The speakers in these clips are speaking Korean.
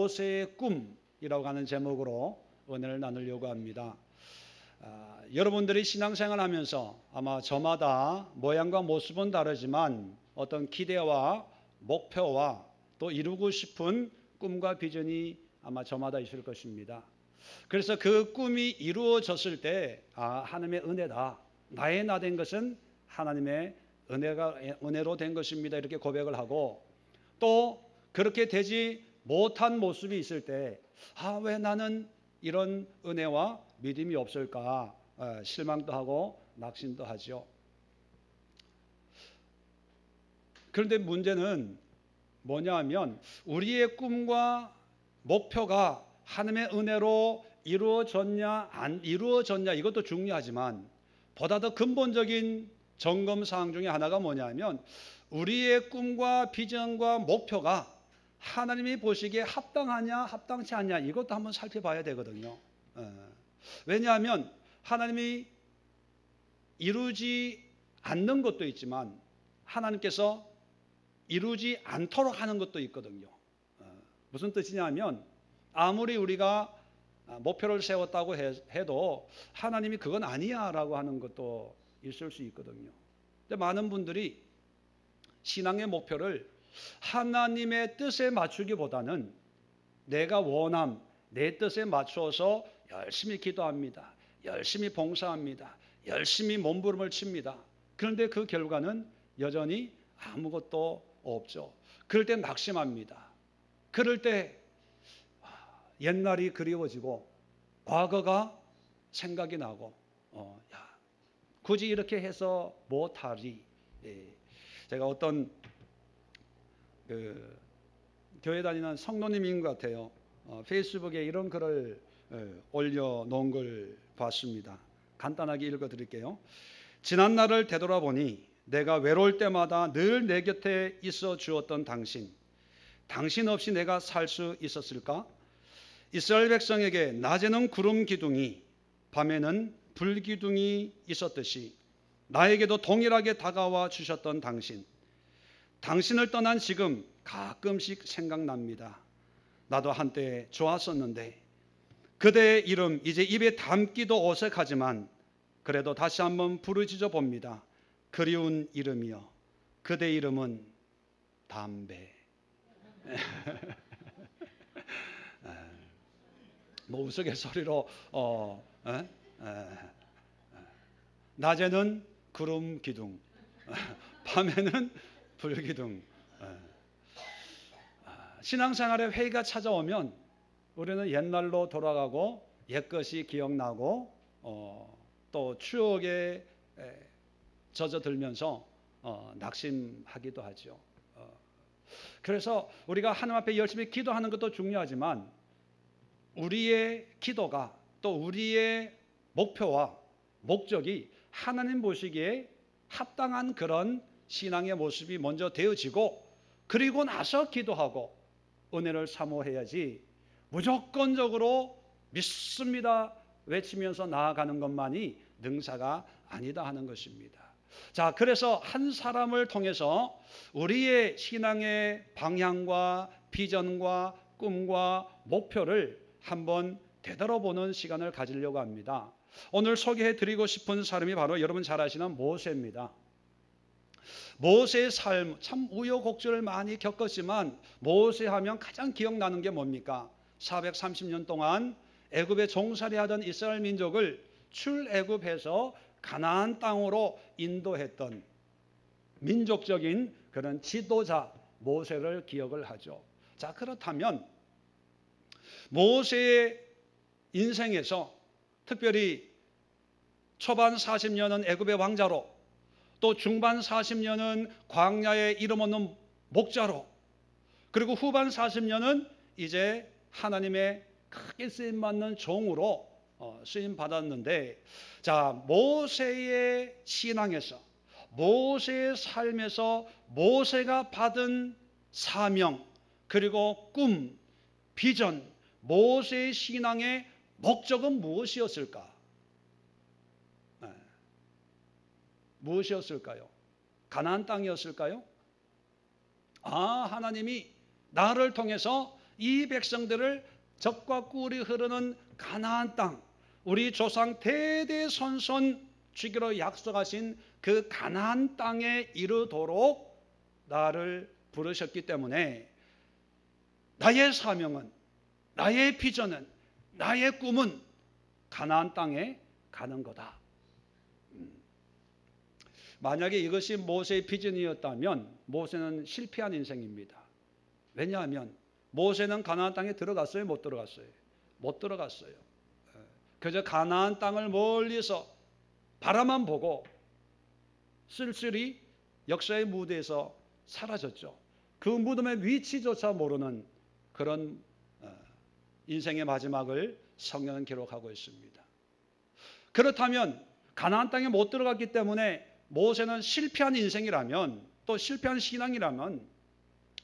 모세의 꿈이라고 하는 제목으로 은혜를 나누려고 합니다. 여러분들이 신앙생활 하면서 아마 저마다 모양과 모습은 다르지만 어떤 기대와 목표와 또 이루고 싶은 꿈과 비전이 아마 저마다 있을 것입니다. 그래서 그 꿈이 이루어졌을 때 하나님의 은혜다. 나의 나 된 것은 하나님의 은혜로 된 것입니다. 이렇게 고백을 하고, 또 그렇게 되지 못한 모습이 있을 때 왜 나는 이런 은혜와 믿음이 없을까 실망도 하고 낙심도 하죠. 그런데 문제는 뭐냐 하면 우리의 꿈과 목표가 하나님의 은혜로 이루어졌냐 안 이루어졌냐 이것도 중요하지만 보다 더 근본적인 점검사항 중에 하나가 뭐냐 하면 우리의 꿈과 비전과 목표가 하나님이 보시기에 합당하냐 합당치 않냐 이것도 한번 살펴봐야 되거든요. 왜냐하면 하나님이 이루지 않는 것도 있지만 하나님께서 이루지 않도록 하는 것도 있거든요. 무슨 뜻이냐면 아무리 우리가 목표를 세웠다고 해도 하나님이 그건 아니야 라고 하는 것도 있을 수 있거든요. 근데 많은 분들이 신앙의 목표를 하나님의 뜻에 맞추기보다는 내가 원함, 내 뜻에 맞추어서 열심히 기도합니다. 열심히 봉사합니다. 열심히 몸부림을 칩니다. 그런데 그 결과는 여전히 아무것도 없죠. 그럴 때 낙심합니다. 그럴 때 옛날이 그리워지고 과거가 생각이 나고 굳이 이렇게 해서 못하리. 제가 어떤 교회 다니는 성도님인 것 같아요. 페이스북에 이런 글을 올려놓은 걸 봤습니다. 간단하게 읽어드릴게요. 지난 날을 되돌아보니 내가 외로울 때마다 늘 내 곁에 있어 주었던 당신 없이 내가 살 수 있었을까? 이스라엘 백성에게 낮에는 구름 기둥이 밤에는 불 기둥이 있었듯이 나에게도 동일하게 다가와 주셨던 당신을 떠난 지금 가끔씩 생각납니다. 나도 한때 좋았었는데 그대의 이름 이제 입에 담기도 어색하지만 그래도 다시 한번 부르짖어 봅니다. 그리운 이름이여, 그대 이름은 담배. 뭐 우스갯소리로 낮에는 구름 기둥, 밤에는 불 기둥. 신앙생활에 회의가 찾아오면 우리는 옛날로 돌아가고 옛것이 기억나고 또 추억에 젖어들면서 낙심하기도 하죠. 그래서 우리가 하나님 앞에 열심히 기도하는 것도 중요하지만 우리의 기도가 또 우리의 목표와 목적이 하나님 보시기에 합당한 그런 신앙의 모습이 먼저 되어지고 그리고 나서 기도하고 은혜를 사모해야지 무조건적으로 믿습니다 외치면서 나아가는 것만이 능사가 아니다 하는 것입니다. 자, 그래서 한 사람을 통해서 우리의 신앙의 방향과 비전과 꿈과 목표를 한번 되돌아보는 시간을 가지려고 합니다. 오늘 소개해드리고 싶은 사람이 바로 여러분 잘 아시는 모세입니다. 모세의 삶 참 우여곡절을 많이 겪었지만 모세하면 가장 기억나는 게 뭡니까? 430년 동안 애굽에 종살이하던 이스라엘 민족을 출애굽해서 가나안 땅으로 인도했던 민족적인 그런 지도자 모세를 기억을 하죠. 자, 그렇다면 모세의 인생에서 특별히 초반 40년은 애굽의 왕자로 또 중반 40년은 광야에 이름 없는 목자로 그리고 후반 40년은 이제 하나님의 크게 쓰임받는 종으로 쓰임받았는데 자, 모세의 신앙에서 모세의 삶에서 모세가 받은 사명 그리고 꿈, 비전, 모세의 신앙의 목적은 무엇이었을까? 무엇이었을까요? 가나안 땅이었을까요? 하나님이 나를 통해서 이 백성들을 적과 꿀이 흐르는 가나안 땅, 우리 조상 대대손손 주기로 약속하신 그 가나안 땅에 이르도록 나를 부르셨기 때문에 나의 사명은, 나의 비전은, 나의 꿈은 가나안 땅에 가는 거다. 만약에 이것이 모세의 비전이었다면 모세는 실패한 인생입니다. 왜냐하면 모세는 가나안 땅에 들어갔어요? 못 들어갔어요? 못 들어갔어요. 그저 가나안 땅을 멀리서 바라만 보고 쓸쓸히 역사의 무대에서 사라졌죠. 그 무덤의 위치조차 모르는 그런 인생의 마지막을 성경은 기록하고 있습니다. 그렇다면 가나안 땅에 못 들어갔기 때문에 모세는 실패한 인생이라면, 또 실패한 신앙이라면,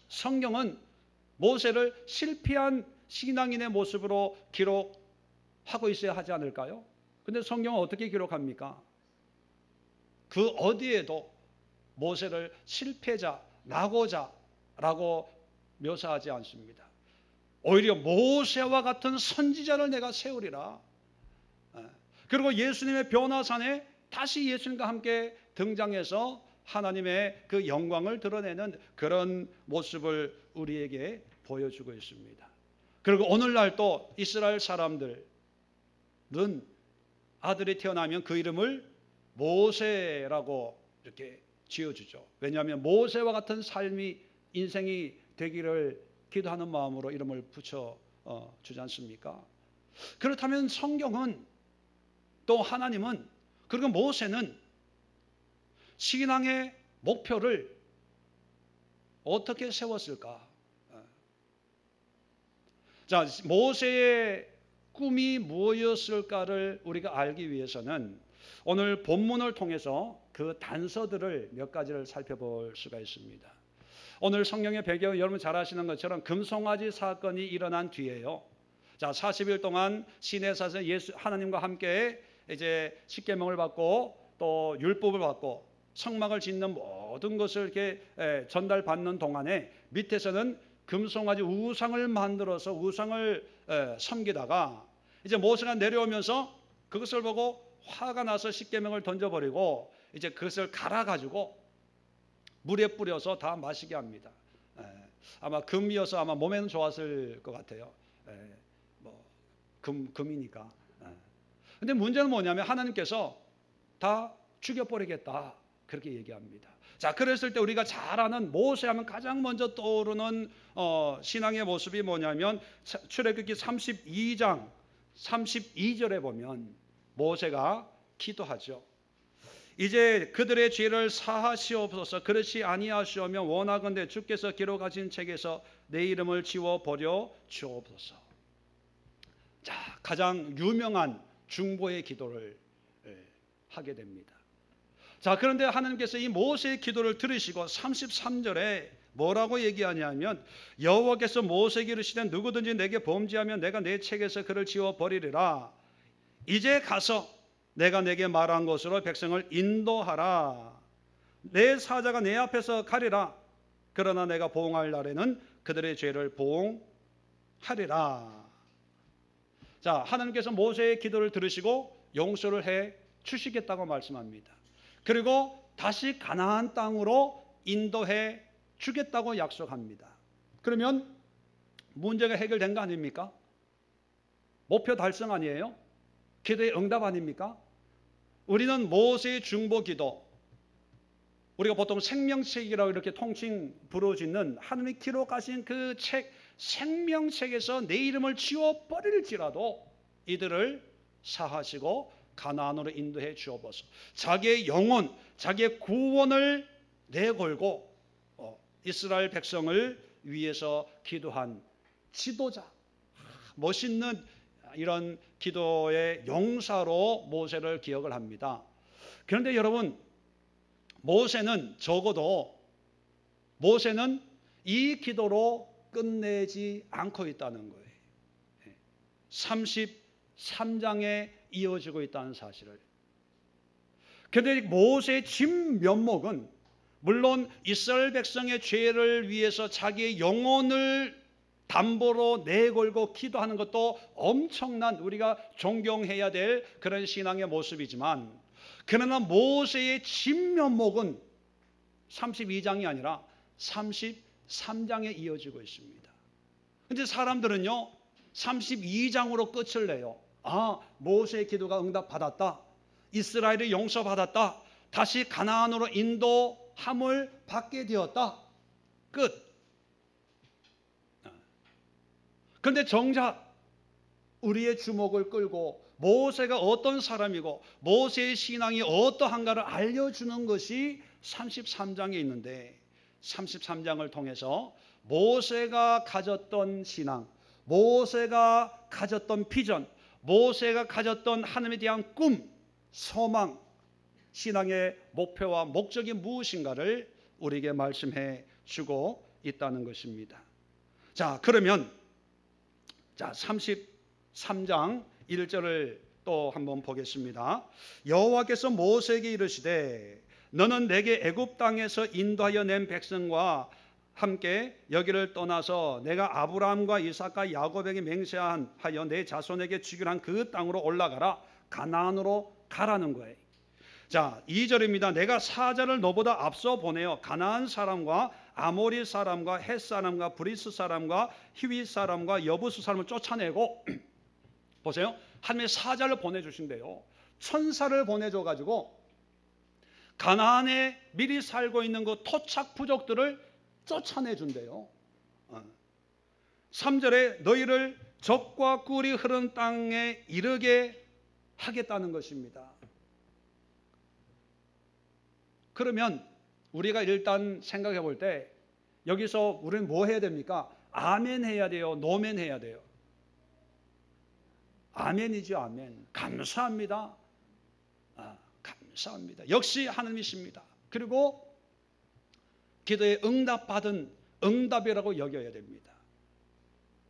성경은 모세를 실패한 신앙인의 모습으로 기록하고 있어야 하지 않을까요? 근데 성경은 어떻게 기록합니까? 그 어디에도 모세를 실패자, 낙오자라고 묘사하지 않습니다. 오히려 모세와 같은 선지자를 내가 세우리라. 그리고 예수님의 변화산에 다시 예수님과 함께 등장해서 하나님의 그 영광을 드러내는 그런 모습을 우리에게 보여주고 있습니다. 그리고 오늘날 또 이스라엘 사람들은 아들이 태어나면 그 이름을 모세라고 이렇게 지어주죠. 왜냐하면 모세와 같은 삶이, 인생이 되기를 기도하는 마음으로 이름을 붙여주지 않습니까? 그렇다면 성경은, 또 하나님은, 그리고 모세는 신앙의 목표를 어떻게 세웠을까? 자, 모세의 꿈이 무엇이었을까를 우리가 알기 위해서는 오늘 본문을 통해서 그 단서들을 몇 가지를 살펴볼 수가 있습니다. 오늘 성경의 배경은 여러분 잘 아시는 것처럼 금송아지 사건이 일어난 뒤에요. 자, 40일 동안 시내에서 하나님과 함께 이제 십계명을 받고 또 율법을 받고 성막을 짓는 모든 것을 이렇게 전달받는 동안에 밑에서는 금송아지 우상을 만들어서 우상을 섬기다가 이제 모세가 내려오면서 그것을 보고 화가 나서 십계명을 던져버리고 이제 그것을 갈아가지고 물에 뿌려서 다 마시게 합니다. 아마 금이어서 아마 몸에는 좋았을 것 같아요. 금이니까. 근데 문제는 뭐냐면 하나님께서 다 죽여버리겠다, 그렇게 얘기합니다. 자, 그랬을 때 우리가 잘 아는 모세하면 가장 먼저 떠오르는 신앙의 모습이 뭐냐면 출애굽기 32장 32절에 보면 모세가 기도하죠. 이제 그들의 죄를 사하시옵소서. 그렇지 아니하시오면 원하건대 주께서 기록하신 책에서 내 이름을 지워버려 주옵소서. 자, 가장 유명한 중보의 기도를 하게 됩니다. 자, 그런데 하나님께서 이 모세의 기도를 들으시고 33절에 뭐라고 얘기하냐면 여호와께서 모세에게 이르시되 누구든지 내게 범죄하면 내가 내 책에서 그를 지워버리리라. 이제 가서 내가 내게 말한 것으로 백성을 인도하라. 내 사자가 내 앞에서 가리라. 그러나 내가 보응할 날에는 그들의 죄를 보응하리라. 자, 하나님께서 모세의 기도를 들으시고 용서를 해 주시겠다고 말씀합니다. 그리고 다시 가나안 땅으로 인도해 주겠다고 약속합니다. 그러면 문제가 해결된 거 아닙니까? 목표 달성 아니에요? 기도의 응답 아닙니까? 우리는 모세의 중보 기도, 우리가 보통 생명책이라고 이렇게 통칭 부르짖는 하나님이 기록하신 그 책, 생명책에서 내 이름을 지워버릴지라도 이들을 사하시고 가나안으로 인도해 주옵소서. 자기의 영혼, 자기의 구원을 내걸고 이스라엘 백성을 위해서 기도한 지도자, 멋있는 이런 기도의 용사로 모세를 기억을 합니다. 그런데 여러분, 모세는 적어도 모세는 이 기도로 끝내지 않고 있다는 거예요. 33장에 이어지고 있다는 사실을. 그런데 모세의 진면목은 물론 이스라엘 백성의 죄를 위해서 자기의 영혼을 담보로 내걸고 기도하는 것도 엄청난 우리가 존경해야 될 그런 신앙의 모습이지만, 그러나 모세의 진면목은 32장이 아니라 33장에 이어지고 있습니다. 근데 사람들은요 32장으로 끝을 내요. 아, 모세의 기도가 응답받았다, 이스라엘이 용서받았다, 다시 가나안으로 인도함을 받게 되었다, 끝. 그런데 정작 우리의 주목을 끌고 모세가 어떤 사람이고 모세의 신앙이 어떠한가를 알려주는 것이 33장에 있는데, 33장을 통해서 모세가 가졌던 신앙, 모세가 가졌던 비전, 모세가 가졌던 하나님에 대한 꿈, 소망, 신앙의 목표와 목적이 무엇인가를 우리에게 말씀해 주고 있다는 것입니다. 자, 그러면 33장 1절을 또 한번 보겠습니다. 여호와께서 모세에게 이르시되 너는 내게 애굽 땅에서 인도하여 낸 백성과 함께 여기를 떠나서 내가 아브라함과 이삭과 야곱에게 맹세하여 내 자손에게 주기로 한 그 땅으로 올라가라. 가나안으로 가라는 거예요. 자, 2절입니다. 내가 사자를 너보다 앞서 보내어 가나안 사람과 아모리 사람과 헷 사람과 브리스 사람과 히위 사람과 여부스 사람을 쫓아내고 보세요. 하나님의 사자를 보내주신대요. 천사를 보내줘가지고 가나안에 미리 살고 있는 그 토착 부족들을 쫓아내준대요. 3절에 너희를 젖과 꿀이 흐르는 땅에 이르게 하겠다는 것입니다. 그러면 우리가 일단 생각해 볼 때 여기서 우리는 뭐 해야 됩니까? 아멘 해야 돼요? 노멘 해야 돼요? 아멘이죠. 아멘. 감사합니다. 감사합니다. 역시 하나님이십니다. 그리고 기도에 응답받은 응답이라고 여겨야 됩니다.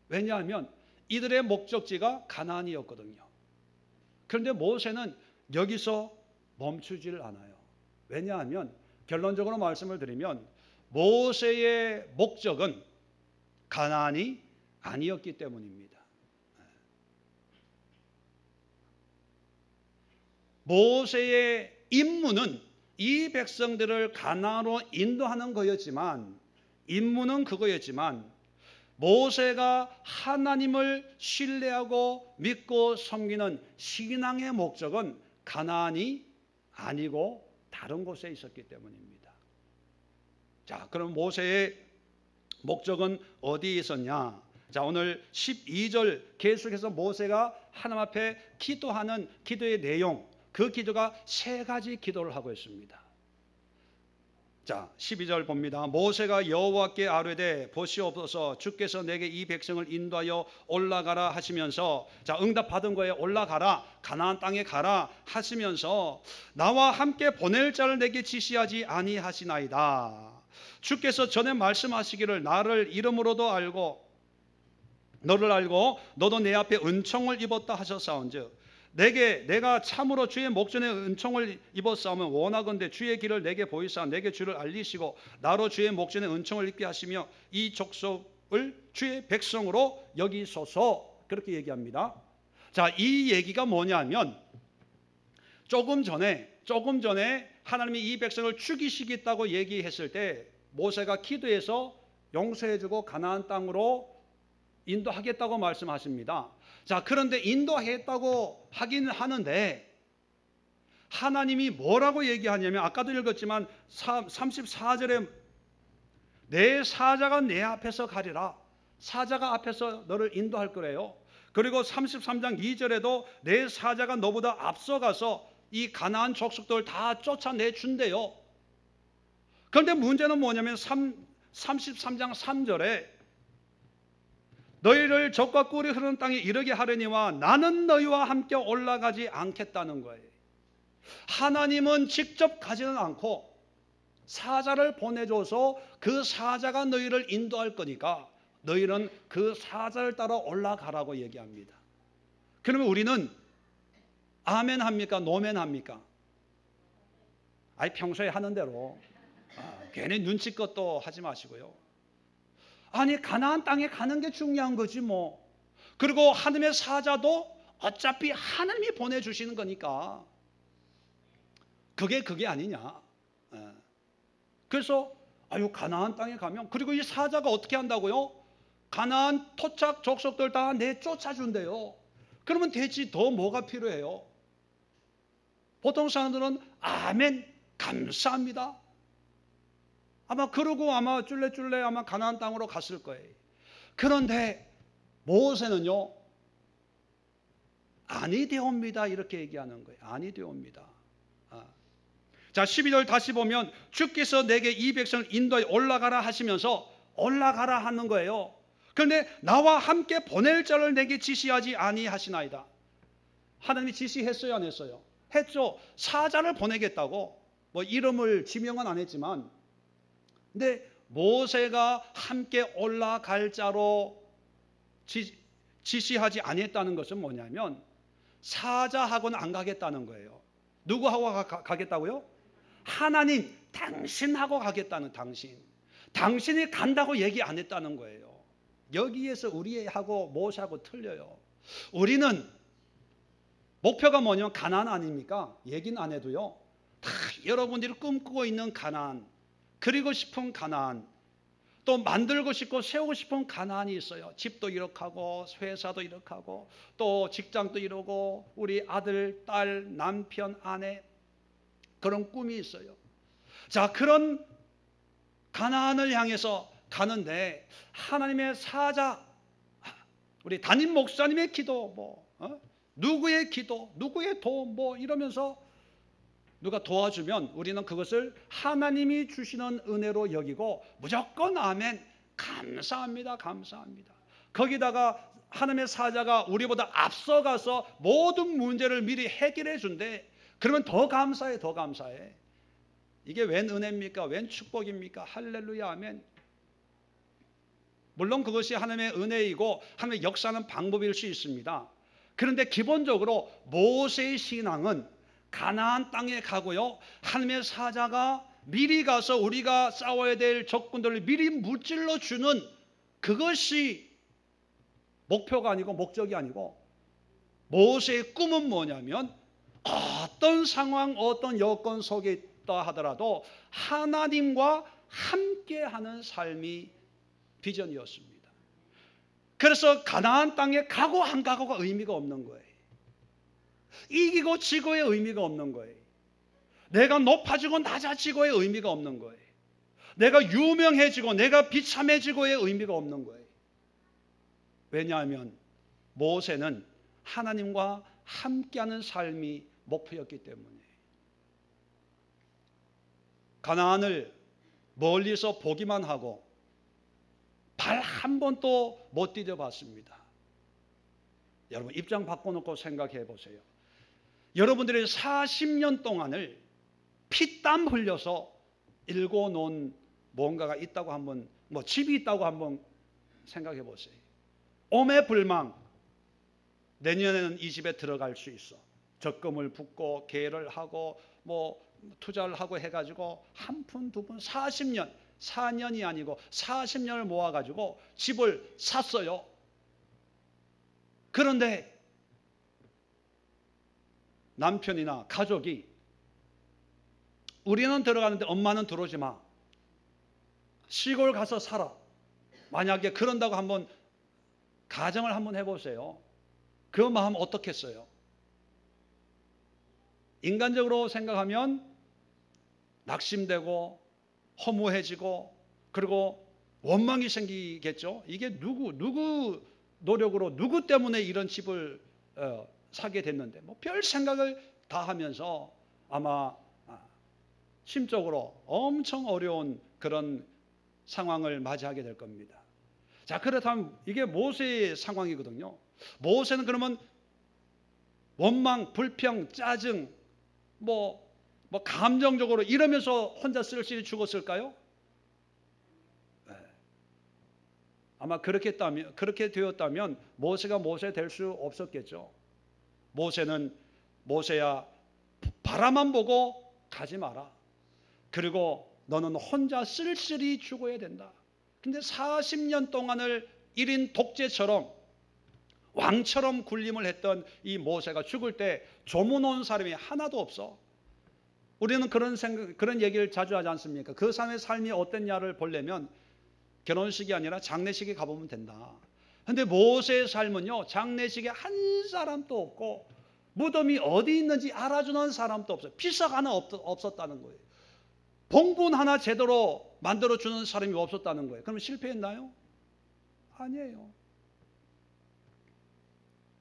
왜냐하면 이들의 목적지가 가나안이었거든요. 그런데 모세는 여기서 멈추지를 않아요. 왜냐하면 결론적으로 말씀을 드리면 모세의 목적은 가나안이 아니었기 때문입니다. 모세의 임무는 이 백성들을 가나안으로 인도하는 거였지만, 임무는 그거였지만 모세가 하나님을 신뢰하고 믿고 섬기는 신앙의 목적은 가나안이 아니고 다른 곳에 있었기 때문입니다. 자, 그럼 모세의 목적은 어디에 있었냐? 자, 오늘 12절 계속해서 모세가 하나님 앞에 기도하는 기도의 내용, 그 기도가 세 가지 기도를 하고 있습니다. 자, 12절 봅니다. 모세가 여호와께 아뢰되 보시옵소서 주께서 내게 이 백성을 인도하여 올라가라 하시면서, 자, 응답 받은 거에 올라가라, 가나안 땅에 가라 하시면서 나와 함께 보낼 자를 내게 지시하지 아니하시나이다. 주께서 전에 말씀하시기를 너를 알고 너도 내 앞에 은총을 입었다 하셨사온즉 내가 참으로 주의 목전에 은총을 입었사오면 원하건대 주의 길을 내게 보이사 내게 주를 알리시고 나로 주의 목전에 은총을 입게 하시며 이 족속을 주의 백성으로 여기소서. 그렇게 얘기합니다. 자, 이 얘기가 뭐냐면 조금 전에 하나님이 이 백성을 죽이시겠다고 얘기했을 때 모세가 기도해서 용서해주고 가나안 땅으로 인도하겠다고 말씀하십니다. 자, 그런데 인도하겠다고 하긴 하는데 하나님이 뭐라고 얘기하냐면, 아까도 읽었지만 34절에 내 사자가 내 앞에서 가리라. 사자가 앞에서 너를 인도할 거래요. 그리고 33장 2절에도 내 사자가 너보다 앞서가서 이 가나안 족속들 다 쫓아내준대요. 그런데 문제는 뭐냐면 33장 3절에 너희를 젖과 꿀이 흐르는 땅에 이르게 하려니와 나는 너희와 함께 올라가지 않겠다는 거예요. 하나님은 직접 가지는 않고 사자를 보내줘서 그 사자가 너희를 인도할 거니까 너희는 그 사자를 따라 올라가라고 얘기합니다. 그러면 우리는 아멘 합니까? 노멘 합니까? 평소에 하는 대로 괜히 눈치껏 또 하지 마시고요. 아니 가나안 땅에 가는 게 중요한 거지 뭐. 그리고 하나님의 사자도 어차피 하나님이 보내주시는 거니까 그게 아니냐. 그래서 가나안 땅에 가면, 그리고 이 사자가 어떻게 한다고요? 가나안 토착 족속들 다 내쫓아준대요. 그러면 대체 더 뭐가 필요해요? 보통 사람들은 아멘 감사합니다. 아마 그러고 아마 쫄래쫄래 아마 가나안 땅으로 갔을 거예요. 그런데 모세는요, 아니 되옵니다 이렇게 얘기하는 거예요. 아니 되옵니다. 자 12절 다시 보면 주께서 내게 이 백성을 인도에 올라가라 하시면서 올라가라 하는 거예요. 그런데 나와 함께 보낼 자를 내게 지시하지 아니하시나이다. 하나님이 지시했어요 안 했어요? 했죠. 사자를 보내겠다고. 뭐 이름을 지명은 안 했지만, 근데 모세가 함께 올라갈 자로 지시하지 아니했다는 것은 뭐냐면 사자하고는 안 가겠다는 거예요. 누구하고 가겠다고요? 하나님 당신하고 가겠다는, 당신이 간다고 얘기 안 했다는 거예요. 여기에서 우리하고 모세하고 틀려요. 우리는 목표가 뭐냐면 가나안 아닙니까? 얘기는 안 해도요, 다 여러분들이 꿈꾸고 있는 가나안, 그리고 싶은 가나안, 또 만들고 싶고 세우고 싶은 가나안이 있어요. 집도 이렇게 하고 회사도 이렇게 하고 또 직장도 이러고 우리 아들, 딸, 남편, 아내, 그런 꿈이 있어요. 자, 그런 가나안을 향해서 가는데 하나님의 사자, 우리 담임 목사님의 기도, 누구의 기도, 누구의 도움 이러면서 누가 도와주면 우리는 그것을 하나님이 주시는 은혜로 여기고 무조건 아멘 감사합니다 감사합니다. 거기다가 하나님의 사자가 우리보다 앞서가서 모든 문제를 미리 해결해 준대. 그러면 더 감사해, 더 감사해. 이게 웬 은혜입니까? 웬 축복입니까? 할렐루야 아멘. 물론 그것이 하나님의 은혜이고 하나님의 역사하는 방법일 수 있습니다. 그런데 기본적으로 모세의 신앙은 가나안 땅에 가고요, 하나님의 사자가 미리 가서 우리가 싸워야 될 적군들을 미리 무찔러 주는, 그것이 목표가 아니고 목적이 아니고, 모세의 꿈은 뭐냐면 어떤 상황 어떤 여건 속에 있다 하더라도 하나님과 함께하는 삶이 비전이었습니다. 그래서 가나안 땅에 가고 안 가고가 의미가 없는 거예요. 이기고 지고의 의미가 없는 거예요. 내가 높아지고 낮아지고의 의미가 없는 거예요. 내가 유명해지고 내가 비참해지고의 의미가 없는 거예요. 왜냐하면 모세는 하나님과 함께하는 삶이 목표였기 때문에. 가나안을 멀리서 보기만 하고 발 한 번도 못 디뎌봤습니다. 여러분 입장 바꿔놓고 생각해 보세요. 여러분들의 40년 동안을 피땀 흘려서 일궈놓은 뭔가가 있다고 한번, 집이 있다고 한번 생각해 보세요. 오매불망 내년에는 이 집에 들어갈 수 있어. 적금을 붓고 계를 하고 투자를 하고 해가지고 한 푼 두 푼 40년, 4년이 아니고 40년을 모아가지고 집을 샀어요. 그런데 남편이나 가족이 우리는 들어가는데 엄마는 들어오지 마. 시골 가서 살아. 만약에 그런다고 한번 가정을 한번 해보세요. 그 마음 어떻겠어요? 인간적으로 생각하면 낙심되고 허무해지고 그리고 원망이 생기겠죠. 이게 누구 노력으로 누구 때문에 이런 집을 사게 됐는데 별 생각을 다 하면서 아마 심적으로 엄청 어려운 그런 상황을 맞이하게 될 겁니다. 자, 그렇다면 이게 모세의 상황이거든요. 모세는 그러면 원망, 불평, 짜증, 감정적으로 이러면서 혼자 쓸쓸히 죽었을까요? 네. 아마 그렇게 되었다면 모세가 모세 될 수 없었겠죠. 모세야 바라만 보고 가지 마라. 그리고 너는 혼자 쓸쓸히 죽어야 된다. 근데 40년 동안을 1인 독재처럼 왕처럼 군림을 했던 이 모세가 죽을 때 조문 온 사람이 하나도 없어. 우리는 그런 얘기를 자주 하지 않습니까? 그 사람의 삶이 어땠냐를 보려면 결혼식이 아니라 장례식에 가보면 된다. 근데 모세의 삶은요, 장례식에 한 사람도 없고 무덤이 어디 있는지 알아주는 사람도 없어요. 비서가 하나 없었다는 거예요. 봉분 하나 제대로 만들어주는 사람이 없었다는 거예요. 그럼 실패했나요? 아니에요.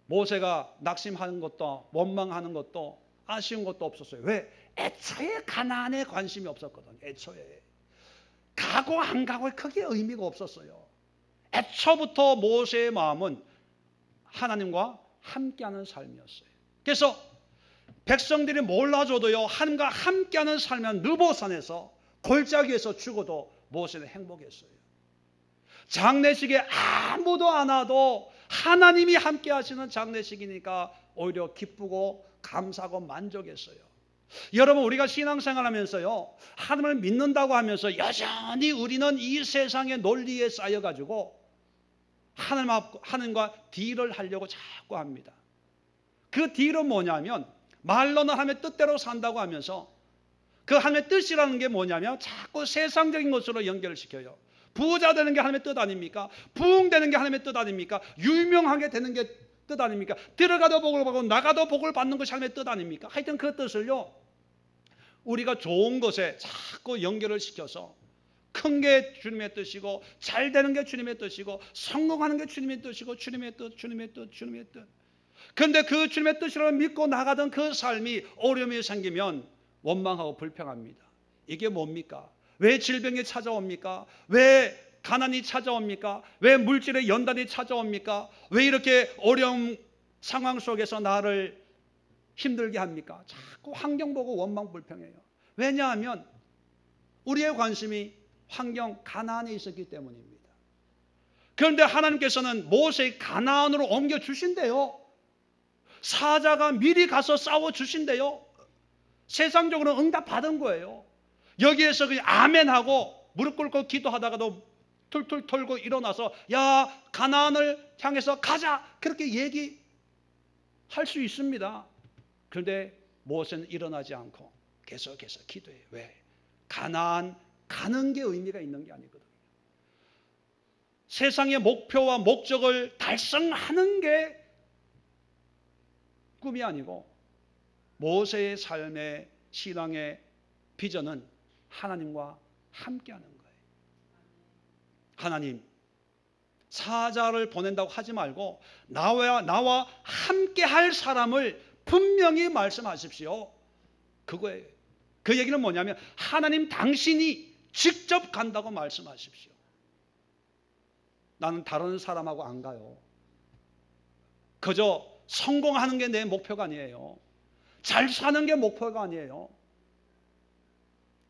모세가 낙심하는 것도 원망하는 것도 아쉬운 것도 없었어요. 왜? 애초에 가나안에 관심이 없었거든요. 애초에. 가고 안 가고에 크게 의미가 없었어요. 애초부터 모세의 마음은 하나님과 함께하는 삶이었어요. 그래서 백성들이 몰라줘도요, 하나님과 함께하는 삶은 느보산에서 골짜기에서 죽어도 모세는 행복했어요. 장례식에 아무도 안 와도 하나님이 함께 하시는 장례식이니까 오히려 기쁘고 감사하고 만족했어요. 여러분, 우리가 신앙생활하면서요, 하나님을 믿는다고 하면서 여전히 우리는 이 세상의 논리에 쌓여가지고 하나님과 딜을 하려고 자꾸 합니다. 그 딜은 뭐냐면, 말로는 하나님의 뜻대로 산다고 하면서 그 하나님의 뜻이라는 게 뭐냐면 자꾸 세상적인 것으로 연결을 시켜요. 부자 되는 게 하나님의 뜻 아닙니까? 부흥되는 게 하나님의 뜻 아닙니까? 유명하게 되는 게 뜻 아닙니까? 들어가도 복을 받고 나가도 복을 받는 것이 하나님의 뜻 아닙니까? 하여튼 그 뜻을요, 우리가 좋은 것에 자꾸 연결을 시켜서 큰 게 주님의 뜻이고 잘 되는 게 주님의 뜻이고 성공하는 게 주님의 뜻이고 주님의 뜻. 그런데 그 주님의 뜻이라고 믿고 나가던 그 삶이 어려움이 생기면 원망하고 불평합니다. 이게 뭡니까? 왜 질병이 찾아옵니까? 왜 가난이 찾아옵니까? 왜 물질의 연단이 찾아옵니까? 왜 이렇게 어려운 상황 속에서 나를 힘들게 합니까? 자꾸 환경 보고 원망 불평해요. 왜냐하면 우리의 관심이 환경 가나안에 있었기 때문입니다. 그런데 하나님께서는 모세의 가나안으로 옮겨 주신대요. 사자가 미리 가서 싸워 주신대요. 세상적으로 응답 받은 거예요. 여기에서 그냥 아멘하고 무릎 꿇고 기도하다가도 툴툴 털고 일어나서 야, 가나안을 향해서 가자, 그렇게 얘기할 수 있습니다. 그런데 모세는 일어나지 않고 계속해서 기도해요. 왜? 가나안 가는 게 의미가 있는 게 아니거든요. 세상의 목표와 목적을 달성하는 게 꿈이 아니고 모세의 삶의 신앙의 비전은 하나님과 함께하는 거예요. 하나님, 사자를 보낸다고 하지 말고 나와 함께할 사람을 분명히 말씀하십시오. 그거예요. 그 얘기는 뭐냐면 하나님 당신이 직접 간다고 말씀하십시오. 나는 다른 사람하고 안 가요. 그저 성공하는 게 내 목표가 아니에요. 잘 사는 게 목표가 아니에요.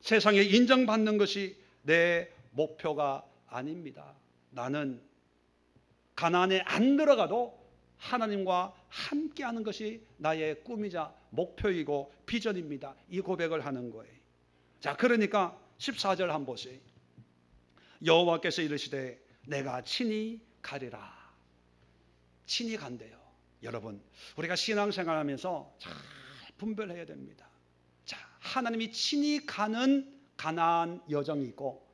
세상에 인정받는 것이 내 목표가 아닙니다. 나는 가나안에 안 들어가도 하나님과 함께하는 것이 나의 꿈이자 목표이고 비전입니다. 이 고백을 하는 거예요. 자, 그러니까 14절 한번 보세요. 여호와께서 이르시되 내가 친히 가리라. 친히 간대요. 여러분, 우리가 신앙생활하면서 잘 분별해야 됩니다. 자, 하나님이 친히 가는 가나안 여정이 있고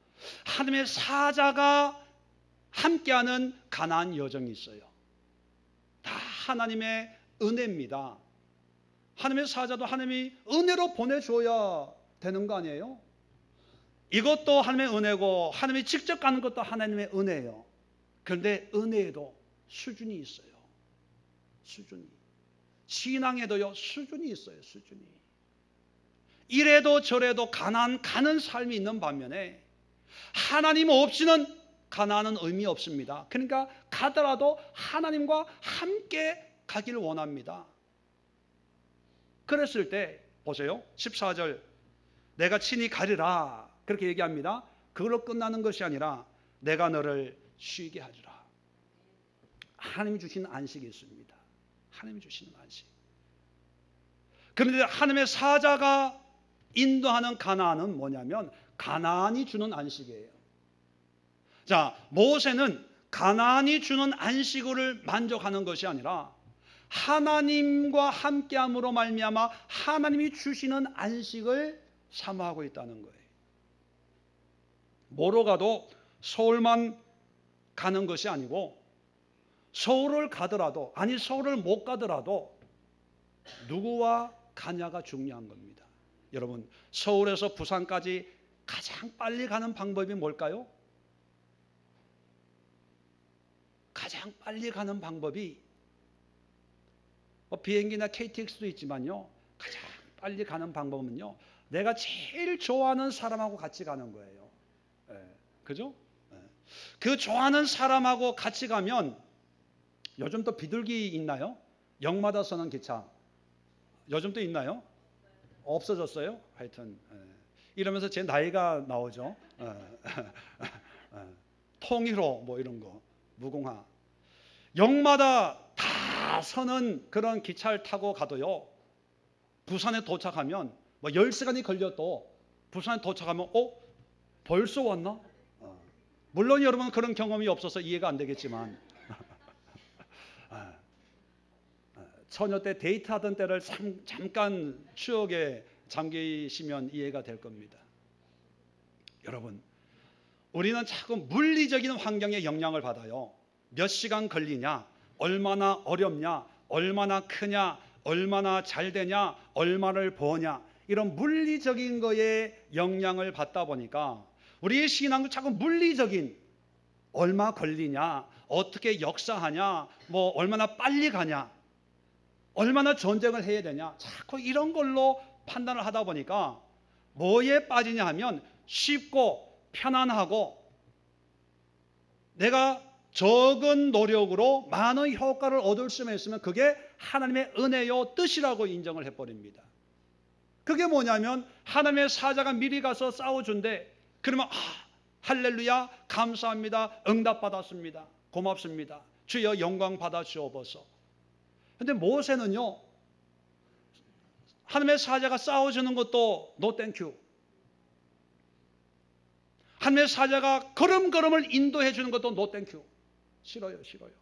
하나님의 사자가 함께하는 가나안 여정이 있어요. 다 하나님의 은혜입니다. 하나님의 사자도 하나님이 은혜로 보내줘야 되는 거 아니에요? 이것도 하나님의 은혜고 하나님이 직접 가는 것도 하나님의 은혜예요. 그런데 은혜에도 수준이 있어요. 수준이. 신앙에도요, 수준이 있어요. 수준이. 이래도 저래도 가나안 가는 삶이 있는 반면에 하나님 없이는 가나안은 의미 없습니다. 그러니까 가더라도 하나님과 함께 가기를 원합니다. 그랬을 때 보세요. 14절 내가 친히 가리라 그렇게 얘기합니다. 그걸로 끝나는 것이 아니라 내가 너를 쉬게 하리라. 하나님이 주시는 안식이 있습니다. 하나님이 주시는 안식. 그런데 하나님의 사자가 인도하는 가나안은 뭐냐면 가나안이 주는 안식이에요. 자, 모세는 가나안이 주는 안식을 만족하는 것이 아니라 하나님과 함께함으로 말미암아 하나님이 주시는 안식을 사모하고 있다는 거예요. 뭐로 가도 서울만 가는 것이 아니고 서울을 가더라도, 아니 서울을 못 가더라도 누구와 가냐가 중요한 겁니다. 여러분, 서울에서 부산까지 가장 빨리 가는 방법이 뭘까요? 가장 빨리 가는 방법이 비행기나 KTX도 있지만요, 가장 빨리 가는 방법은요, 내가 제일 좋아하는 사람하고 같이 가는 거예요. 그죠? 그 좋아하는 사람하고 같이 가면, 요즘 또 비둘기 있나요? 역마다 서는 기차 요즘 또 있나요? 없어졌어요? 하여튼 이러면서 제 나이가 나오죠. 통일호 뭐 이런 거, 무궁화, 역마다 다 서는 그런 기차를 타고 가도요, 부산에 도착하면 뭐 10시간이 걸려도 부산에 도착하면 벌써 왔나? 물론 여러분 그런 경험이 없어서 이해가 안 되겠지만 처녀 때 데이트하던 때를 잠깐 추억에 잠기시면 이해가 될 겁니다. 여러분, 우리는 자꾸 물리적인 환경에 영향을 받아요. 몇 시간 걸리냐, 얼마나 어렵냐, 얼마나 크냐, 얼마나 잘 되냐, 얼마를 버냐, 이런 물리적인 거에 영향을 받다 보니까 우리의 신앙도 자꾸 물리적인, 얼마 걸리냐, 어떻게 역사하냐, 뭐 얼마나 빨리 가냐, 얼마나 전쟁을 해야 되냐, 자꾸 이런 걸로 판단을 하다 보니까 뭐에 빠지냐 하면 쉽고 편안하고 내가 적은 노력으로 많은 효과를 얻을 수만 있으면 그게 하나님의 은혜요 뜻이라고 인정을 해버립니다. 그게 뭐냐면 하나님의 사자가 미리 가서 싸워준대. 그러면 할렐루야, 감사합니다, 응답받았습니다, 고맙습니다, 주여 영광 받아 주옵소서. 근데 모세는요, 하나님의 사자가 싸워주는 것도 노 땡큐, 하나님의 사자가 걸음걸음을 인도해 주는 것도 노 땡큐, 싫어요, 싫어요.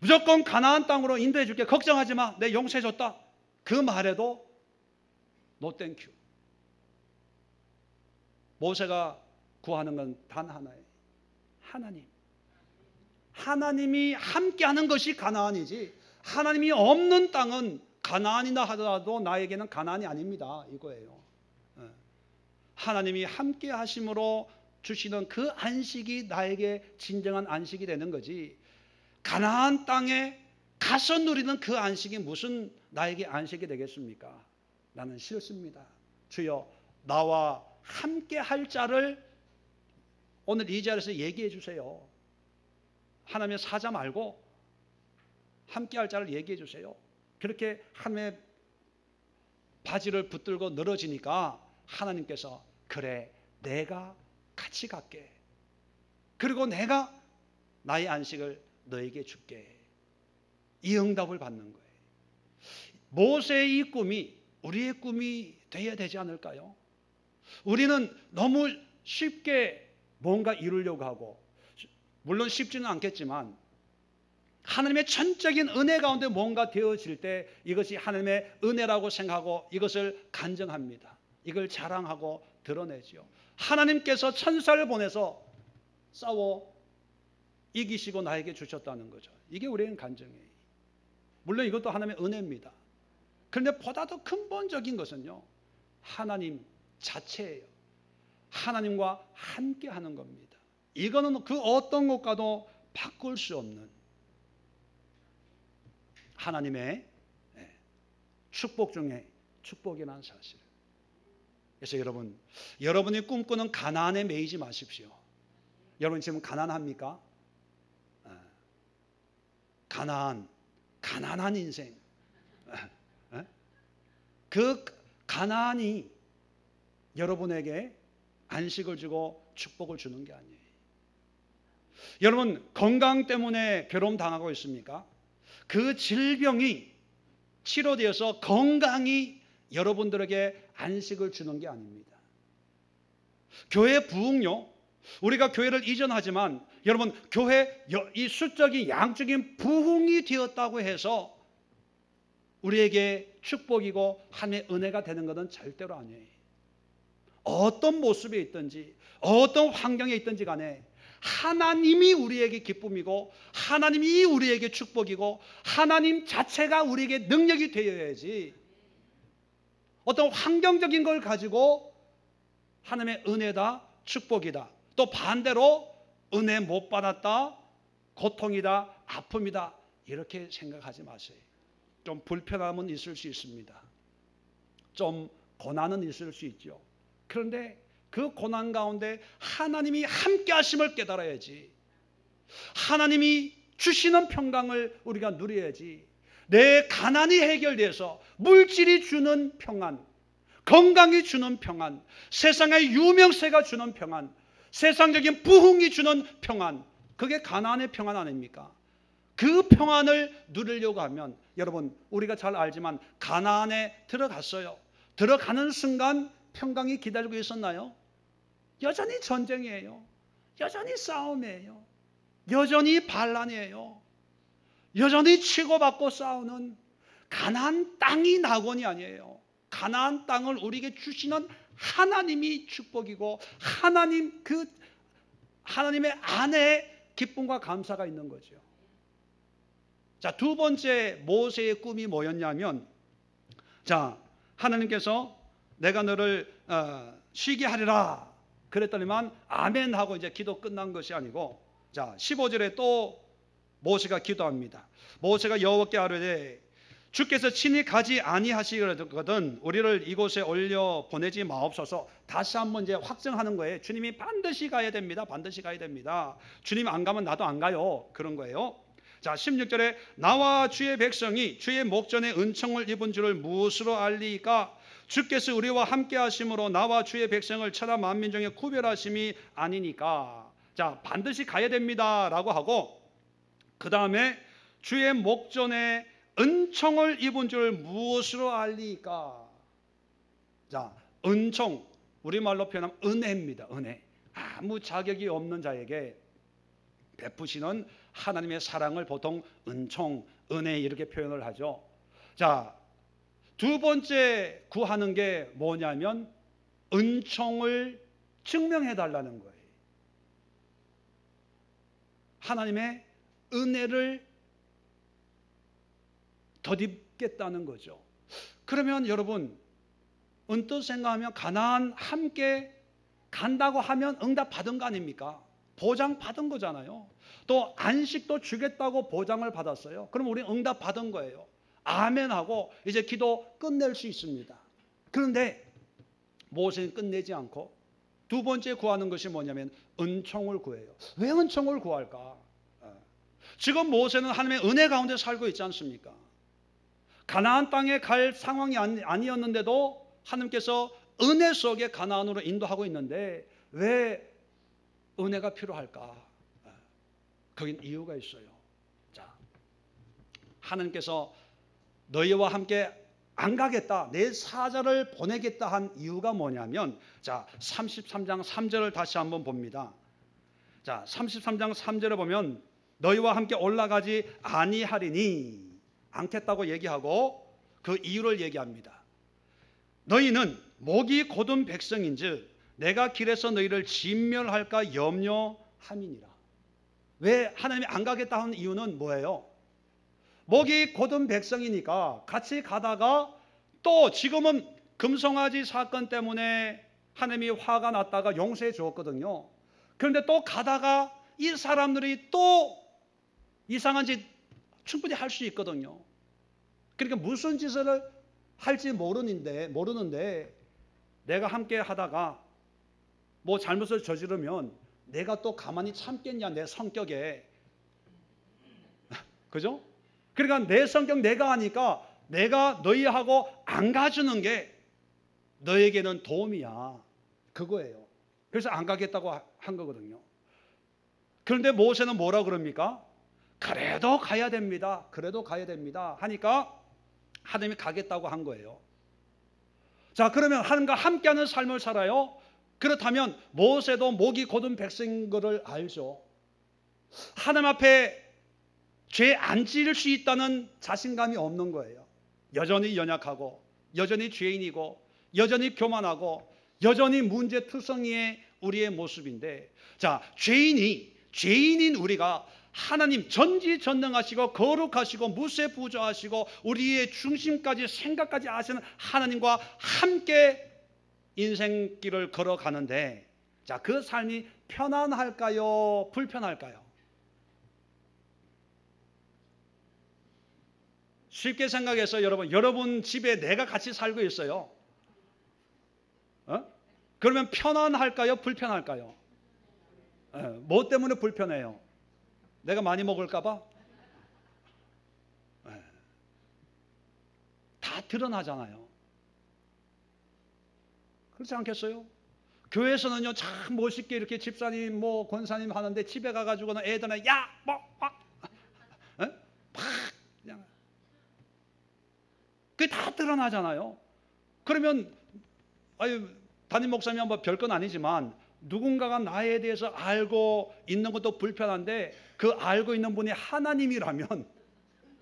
무조건 가나안 땅으로 인도해 줄게, 걱정하지 마, 내 용서해 줬다, 그 말에도 노 땡큐. 모세가 구하는 건 단 하나예요. 하나님. 하나님이 함께하는 것이 가나안이지, 하나님이 없는 땅은 가나안이나 하더라도 나에게는 가나안이 아닙니다, 이거예요. 하나님이 함께 하심으로 주시는 그 안식이 나에게 진정한 안식이 되는 거지, 가나안 땅에 가서 누리는 그 안식이 무슨 나에게 안식이 되겠습니까? 나는 싫습니다. 주여 나와 함께 할 자를 오늘 이 자리에서 얘기해 주세요. 하나님의 사자 말고 함께 할 자를 얘기해 주세요. 그렇게 하나님의 바지를 붙들고 늘어지니까 하나님께서 그래, 내가 같이 갈게. 그리고 내가 나의 안식을 너에게 줄게. 이 응답을 받는 거예요. 모세의 이 꿈이 우리의 꿈이 되어야 되지 않을까요? 우리는 너무 쉽게 뭔가 이루려고 하고, 물론 쉽지는 않겠지만 하나님의 전적인 은혜 가운데 뭔가 되어질 때 이것이 하나님의 은혜라고 생각하고 이것을 간증합니다. 이걸 자랑하고 드러내지요. 하나님께서 천사를 보내서 싸워 이기시고 나에게 주셨다는 거죠. 이게 우리는 간증이에요. 물론 이것도 하나님의 은혜입니다. 그런데 보다 더 근본적인 것은요, 하나님 자체예요. 하나님과 함께 하는 겁니다. 이거는 그 어떤 것과도 바꿀 수 없는 하나님의 축복 중에 축복이라는 사실. 그래서 여러분이 꿈꾸는 가나안에 매이지 마십시오. 여러분 지금 가난합니까? 가난한 인생. 그 가난이 여러분에게 안식을 주고 축복을 주는 게 아니에요. 여러분 건강 때문에 괴로움 당하고 있습니까? 그 질병이 치료되어서 건강이 여러분들에게 안식을 주는 게 아닙니다. 교회 부흥요, 우리가 교회를 이전하지만 여러분, 교회 이 수적인 양적인 부흥이 되었다고 해서 우리에게 축복이고 하나님의 은혜가 되는 것은 절대로 아니에요. 어떤 모습에 있든지 어떤 환경에 있든지 간에 하나님이 우리에게 기쁨이고 하나님이 우리에게 축복이고 하나님 자체가 우리에게 능력이 되어야지 어떤 환경적인 걸 가지고 하나님의 은혜다, 축복이다, 또 반대로 은혜 못 받았다, 고통이다, 아픔이다, 이렇게 생각하지 마세요. 좀 불편함은 있을 수 있습니다. 좀 고난은 있을 수 있죠. 그런데 그 고난 가운데 하나님이 함께 하심을 깨달아야지. 하나님이 주시는 평강을 우리가 누려야지. 내 가난이 해결돼서 물질이 주는 평안, 건강이 주는 평안, 세상의 유명세가 주는 평안, 세상적인 부흥이 주는 평안, 그게 가나안의 평안 아닙니까? 그 평안을 누리려고 하면 여러분, 우리가 잘 알지만 가나안에 들어갔어요. 들어가는 순간 평강이 기다리고 있었나요? 여전히 전쟁이에요. 여전히 싸움이에요. 여전히 반란이에요. 여전히 치고받고 싸우는 가나안 땅이 낙원이 아니에요. 가나안 땅을 우리에게 주시는 하나님이 축복이고 하나님의 안에 기쁨과 감사가 있는 거죠. 자, 두 번째 모세의 꿈이 뭐였냐면, 자, 하나님께서 내가 너를 쉬게 하리라 그랬더니만 아멘 하고 이제 기도 끝난 것이 아니고, 자 15절에 또 모세가 기도합니다. 모세가 여호와께 아뢰되 주께서 친히 가지 아니하시거든 우리를 이곳에 올려 보내지 마옵소서. 다시 한번 이제 확정하는 거예요. 주님이 반드시 가야 됩니다. 반드시 가야 됩니다. 주님 안 가면 나도 안 가요. 그런 거예요. 자 16절에 나와 주의 백성이 주의 목전에 은총을 입은 줄을 무엇으로 알리까? 주께서 우리와 함께 하심으로 나와 주의 백성을 천하 만민 중에 구별하심이 아니니까. 자 반드시 가야 됩니다 라고 하고, 그 다음에 주의 목전에 은총을 입은 줄 무엇으로 알리까? 자 은총, 우리말로 표현하면 은혜입니다. 은혜. 아무 자격이 없는 자에게 베푸시는 하나님의 사랑을 보통 은총, 은혜 이렇게 표현을 하죠. 자, 두 번째 구하는 게 뭐냐면 은총을 증명해 달라는 거예요. 하나님의 은혜를 덧입겠다는 거죠. 그러면 여러분 언뜻 생각하면 가나안 함께 간다고 하면 응답 받은 거 아닙니까? 보장 받은 거잖아요. 또 안식도 주겠다고 보장을 받았어요. 그럼 우리는 응답 받은 거예요. 아멘하고 이제 기도 끝낼 수 있습니다. 그런데 모세는 끝내지 않고 두 번째 구하는 것이 뭐냐면 은총을 구해요. 왜 은총을 구할까? 지금 모세는 하나님의 은혜 가운데 살고 있지 않습니까? 가나안 땅에 갈 상황이 아니었는데도 하나님께서 은혜 속에 가나안으로 인도하고 있는데 왜 은혜가 필요할까? 거긴 이유가 있어요. 자, 하나님께서 너희와 함께 안 가겠다, 내 사자를 보내겠다 한 이유가 뭐냐면, 자 33장 3절을 다시 한번 봅니다. 자 33장 3절에 보면 너희와 함께 올라가지 아니하리니, 않겠다고 얘기하고 그 이유를 얘기합니다. 너희는 목이 곧은 백성인즉 내가 길에서 너희를 진멸할까 염려함이니라. 왜 하나님이 안 가겠다 하는 이유는 뭐예요? 목이 곧은 백성이니까 같이 가다가 또 지금은 금송아지 사건 때문에 하나님이 화가 났다가 용서해 주었거든요. 그런데 또 가다가 이 사람들이 또 이상한 짓 충분히 할 수 있거든요. 그러니까 무슨 짓을 할지 모르는데 내가 함께 하다가 뭐 잘못을 저지르면 내가 또 가만히 참겠냐, 내 성격에. 그죠? 그러니까 내 성격 내가 하니까 내가 너희하고 안 가주는 게 너에게는 도움이야. 그거예요. 그래서 안 가겠다고 한 거거든요. 그런데 모세는 뭐라 그럽니까? 그래도 가야 됩니다. 그래도 가야 됩니다. 하니까 하나님이 가겠다고 한 거예요. 자, 그러면 하나님과 함께하는 삶을 살아요? 그렇다면 모세도 목이 곧은 백성인 것을 알죠. 하나님 앞에 죄 안 지을 수 있다는 자신감이 없는 거예요. 여전히 연약하고 여전히 죄인이고 여전히 교만하고 여전히 문제투성이의 우리의 모습인데, 자, 죄인인 우리가 하나님 전지전능하시고 거룩하시고 무쇠부조하시고 우리의 중심까지 생각까지 아시는 하나님과 함께 인생길을 걸어가는데, 자, 그 삶이 편안할까요? 불편할까요? 쉽게 생각해서 여러분 집에 내가 같이 살고 있어요. 그러면 편안할까요? 불편할까요? 뭐 때문에 불편해요? 내가 많이 먹을까 봐? 다 드러나잖아요. 그렇지 않겠어요? 교회에서는요, 참 멋있게 이렇게 집사님 권사님 하는데 집에 가가지고는 애들은 그냥 그게 다 드러나잖아요. 그러면 담임 목사님 뭐 별건 아니지만 누군가가 나에 대해서 알고 있는 것도 불편한데 그 알고 있는 분이 하나님이라면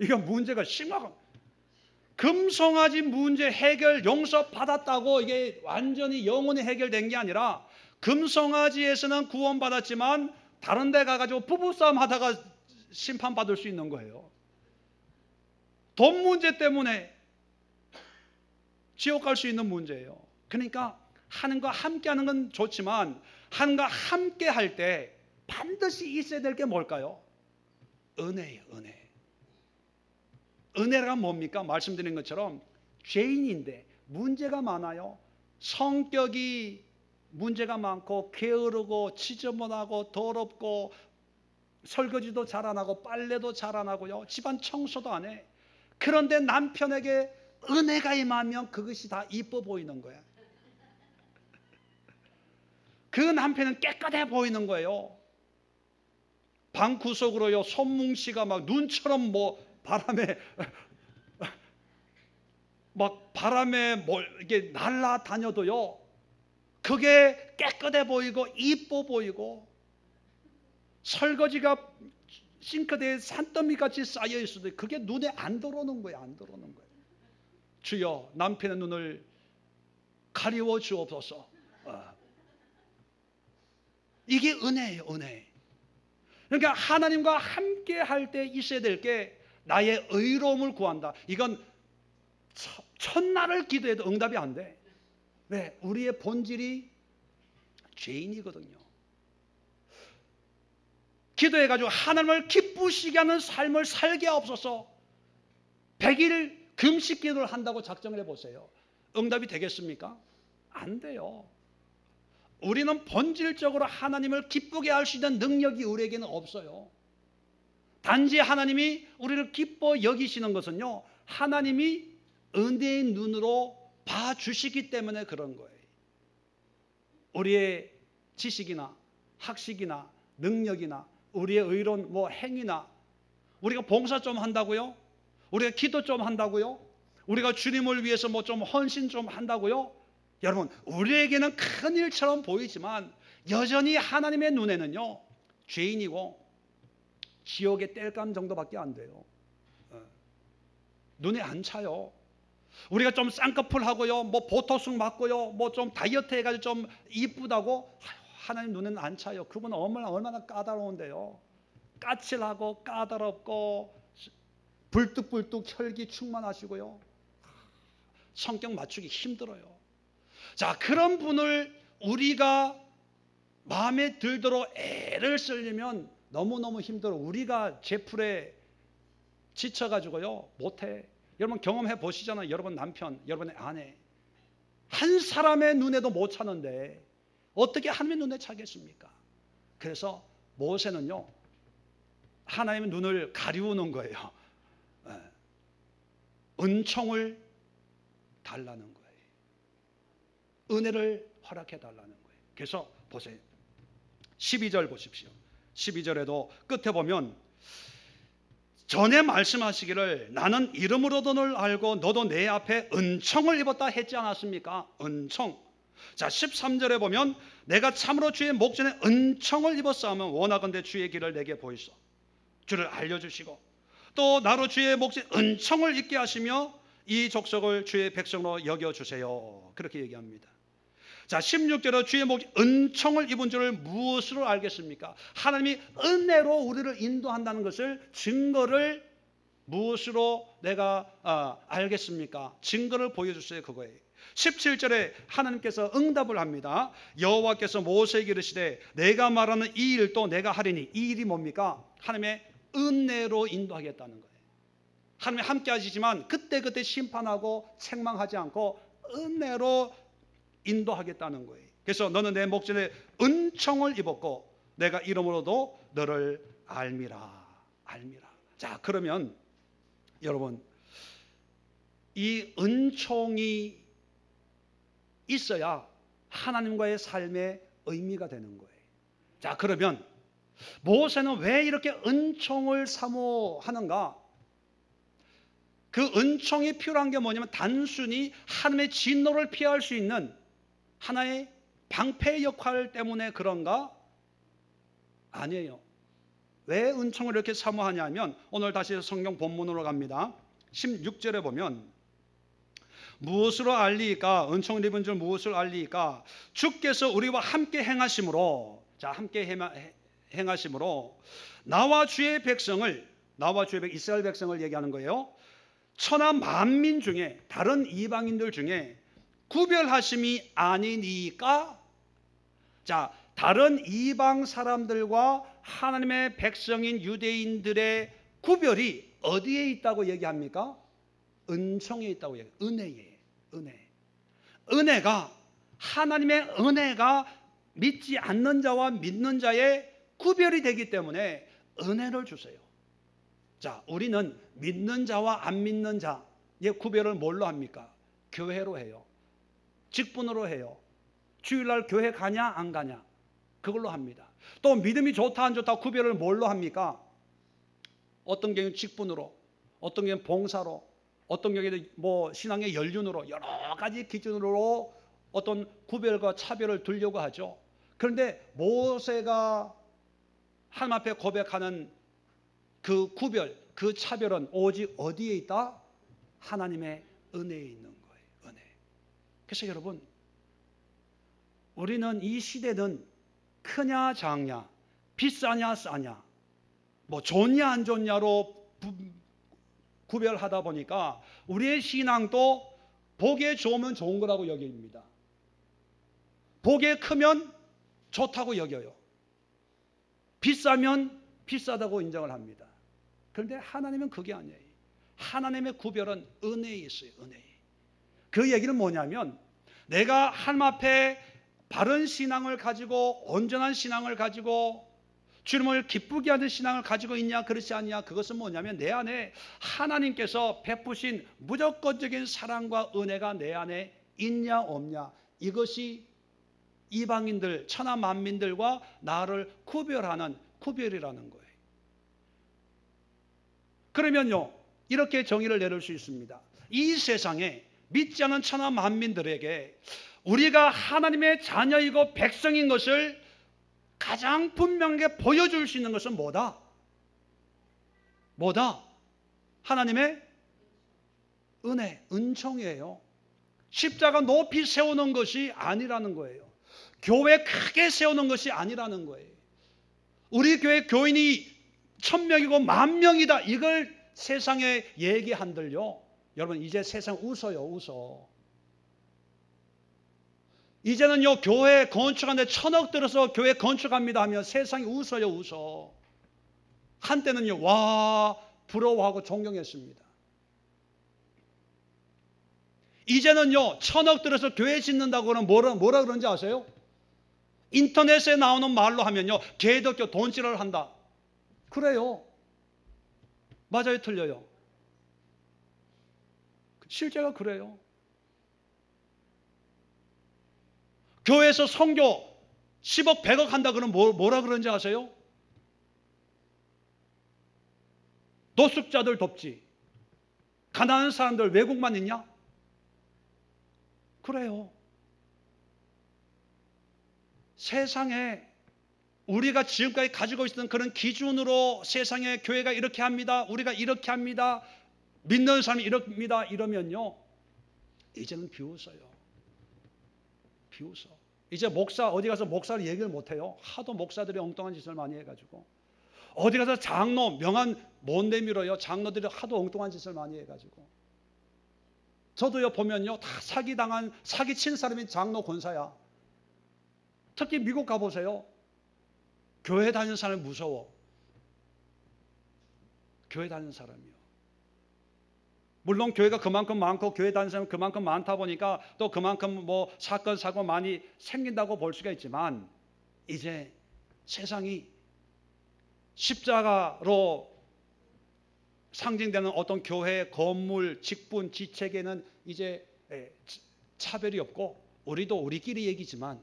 이거 문제가 심각한, 금송아지 문제 해결 용서 받았다고 이게 완전히 영원히 해결된 게 아니라, 금송아지에서는 구원받았지만 다른 데 가가지고 부부싸움 하다가 심판받을 수 있는 거예요. 돈 문제 때문에 지옥 갈 수 있는 문제예요. 그러니까 하나님과 함께 하는 건 좋지만 하나님과 함께 할 때 반드시 있어야 될 게 뭘까요? 은혜예요. 은혜가 뭡니까? 말씀드린 것처럼 죄인인데 문제가 많아요. 성격이 문제가 많고 게으르고 지저분하고 더럽고 설거지도 잘 안 하고 빨래도 잘 안 하고요, 집안 청소도 안 해. 그런데 남편에게 은혜가 임하면 그것이 다 이뻐 보이는 거야. 그 남편은 깨끗해 보이는 거예요. 방 구석으로요, 손뭉치가 막 눈처럼 바람에 이렇게 날아다녀도요, 그게 깨끗해 보이고 이뻐 보이고, 설거지가 싱크대에 산더미 같이 쌓여 있어도 그게 눈에 안 들어오는 거예요. 안 들어오는 거예요. 주여, 남편의 눈을 가리워 주옵소서. 이게 은혜예요. 은혜. 그러니까 하나님과 함께 할 때 있어야 될 게 나의 의로움을 구한다. 이건 첫날을 기도해도 응답이 안 돼. 왜? 우리의 본질이 죄인이거든요. 기도해가지고 하나님을 기쁘시게 하는 삶을 살게 하옵소서. 100일 금식 기도를 한다고 작정을 해보세요. 응답이 되겠습니까? 안 돼요. 우리는 본질적으로 하나님을 기쁘게 할 수 있는 능력이 우리에게는 없어요. 단지 하나님이 우리를 기뻐 여기시는 것은요, 하나님이 은혜의 눈으로 봐주시기 때문에 그런 거예요. 우리의 지식이나 학식이나 능력이나 우리의 의로운 행위나, 우리가 봉사 좀 한다고요? 우리가 기도 좀 한다고요? 우리가 주님을 위해서 좀 헌신 좀 한다고요? 여러분, 우리에게는 큰 일처럼 보이지만 여전히 하나님의 눈에는요, 죄인이고 지옥의 땔감 정도밖에 안 돼요. 눈에 안 차요. 우리가 좀 쌍꺼풀 하고요, 보토스 맞고요, 좀 다이어트 해가지고 좀 이쁘다고 하나님 눈에는 안 차요. 그분은 얼마나 까다로운데요. 까칠하고 까다롭고 불뚝불뚝 혈기 충만하시고요, 성격 맞추기 힘들어요. 자, 그런 분을 우리가 마음에 들도록 애를 쓰려면 너무너무 힘들어. 우리가 제풀에 지쳐가지고요, 못해. 여러분 경험해 보시잖아요. 여러분 남편, 여러분의 아내, 한 사람의 눈에도 못 차는데 어떻게 하나님의 눈에 차겠습니까? 그래서 모세는요, 하나님의 눈을 가리우는 거예요. 은총을 달라는 거예요. 은혜를 허락해 달라는 거예요. 그래서 보세요. 12절 보십시오. 12절에도 끝에 보면 전에 말씀하시기를 나는 이름으로 너를 알고 너도 내 앞에 은총을 입었다 했지 않았습니까? 은총. 자, 13절에 보면 내가 참으로 주의 목전에 은총을 입었사오면 원하건대 주의 길을 내게 보이소. 주를 알려주시고 또 나로 주의 목전에 은총을 입게 하시며 이 족속을 주의 백성으로 여겨주세요. 그렇게 얘기합니다. 자, 16절에 주의 목전에 은총을 입은 줄을 무엇으로 알겠습니까? 하나님이 은혜로 우리를 인도한다는 것을 증거를 무엇으로 내가 알겠습니까? 증거를 보여주세요. 그거예요. 17절에 하나님께서 응답을 합니다. 여호와께서 모세에게 이르시되 내가 말하는 이 일도 내가 하리니. 이 일이 뭡니까? 하나님의 은혜로 인도하겠다는 거예요. 하나님이 함께 하시지만 그때그때 심판하고 책망하지 않고 은혜로 인도하겠다는 거예요. 그래서 너는 내 목전에 은총을 입었고 내가 이름으로도 너를 알미라. 자, 그러면 여러분, 이 은총이 있어야 하나님과의 삶의 의미가 되는 거예요. 자, 그러면 모세는 왜 이렇게 은총을 사모하는가? 그 은총이 필요한 게 뭐냐면 단순히 하나님의 진노를 피할 수 있는 하나의 방패 역할 때문에 그런가? 아니에요. 왜 은총을 이렇게 사모하냐면 오늘 다시 성경 본문으로 갑니다. 16절에 보면 무엇으로 알리까? 은총을 입은 줄 무엇을 알리까? 주께서 우리와 함께 행하심으로, 자, 함께 행하심으로 나와 주의 백성을, 이스라엘 백성을 얘기하는 거예요. 천하 만민 중에, 다른 이방인들 중에 구별하심이 아니니까. 자, 다른 이방 사람들과 하나님의 백성인 유대인들의 구별이 어디에 있다고 얘기합니까? 은총에 있다고 얘기해요. 은혜가, 하나님의 은혜가 믿지 않는 자와 믿는 자의 구별이 되기 때문에 은혜를 주세요. 자, 우리는 믿는 자와 안 믿는 자의 구별을 뭘로 합니까? 교회로 해요. 직분으로 해요. 주일날 교회 가냐 안 가냐 그걸로 합니다. 또 믿음이 좋다 안 좋다 구별을 뭘로 합니까? 어떤 경우는 직분으로, 어떤 경우는 봉사로, 어떤 경우에는 뭐 신앙의 연륜으로 여러 가지 기준으로 어떤 구별과 차별을 두려고 하죠. 그런데 모세가 하나님 앞에 고백하는 그 구별, 그 차별은 오직 어디에 있다? 하나님의 은혜에 있는 거예요. 은혜. 그래서 여러분, 우리는 이 시대는 크냐 작냐, 비싸냐 싸냐, 뭐 좋냐 안 좋냐로 구별하다 보니까 우리의 신앙도 복에 좋으면 좋은 거라고 여깁니다. 복에 크면 좋다고 여겨요. 비싸면 비싸다고 인정을 합니다. 그런데 하나님은 그게 아니에요. 하나님의 구별은 은혜에 있어요. 은혜에. 그 얘기는 뭐냐면 내가 하나님 앞에 바른 신앙을 가지고 온전한 신앙을 가지고 주님을 기쁘게 하는 신앙을 가지고 있냐 그렇지 않냐, 그것은 뭐냐면 내 안에 하나님께서 베푸신 무조건적인 사랑과 은혜가 내 안에 있냐 없냐, 이것이 이방인들 천하 만민들과 나를 구별하는 구별이라는 거예요. 그러면요, 이렇게 정의를 내릴 수 있습니다. 이 세상에 믿지 않은 천하 만민들에게 우리가 하나님의 자녀이고 백성인 것을 가장 분명하게 보여줄 수 있는 것은 뭐다? 하나님의 은혜, 은총이에요. 십자가 높이 세우는 것이 아니라는 거예요. 교회 크게 세우는 것이 아니라는 거예요. 우리 교회 교인이 1000명이고 10,000명이다, 이걸 세상에 얘기한들요. 여러분, 이제 세상 웃어. 이제는요, 교회 건축하는데 1,000억 들어서 교회 건축합니다 하면 세상이 웃어. 한때는요, 와, 부러워하고 존경했습니다. 이제는요, 1,000억 들어서 교회 짓는다고 하면 뭐라 그러는지 아세요? 인터넷에 나오는 말로 하면요, 개덕교 돈질을 한다. 그래요. 맞아요, 틀려요? 실제가 그래요. 교회에서 선교 10억 100억 한다 그러면 뭐라 그러는지 아세요? 노숙자들 돕지, 가난한 사람들 외국만 있냐? 그래요. 세상에 우리가 지금까지 가지고 있었던 그런 기준으로 세상의 교회가 이렇게 합니다, 우리가 이렇게 합니다, 믿는 사람이 이럽니다 이러면요, 이제는 비웃어요. 비웃어. 이제 목사 어디 가서 목사를 얘기를 못해요. 하도 목사들이 엉뚱한 짓을 많이 해가지고. 어디 가서 장로 명함 못 내밀어요. 장로들이 하도 엉뚱한 짓을 많이 해가지고. 저도요 보면요 다 사기 친 사람이 장로 권사야. 특히 미국 가보세요. 교회 다니는 사람이 무서워. 교회 다니는 사람이요. 물론 교회가 그만큼 많고 교회 다니는 사람이 그만큼 많다 보니까 또 그만큼 뭐 사건 사고 많이 생긴다고 볼 수가 있지만, 이제 세상이 십자가로 상징되는 어떤 교회 건물, 직분, 지책에는 이제 차별이 없고, 우리도 우리끼리 얘기지만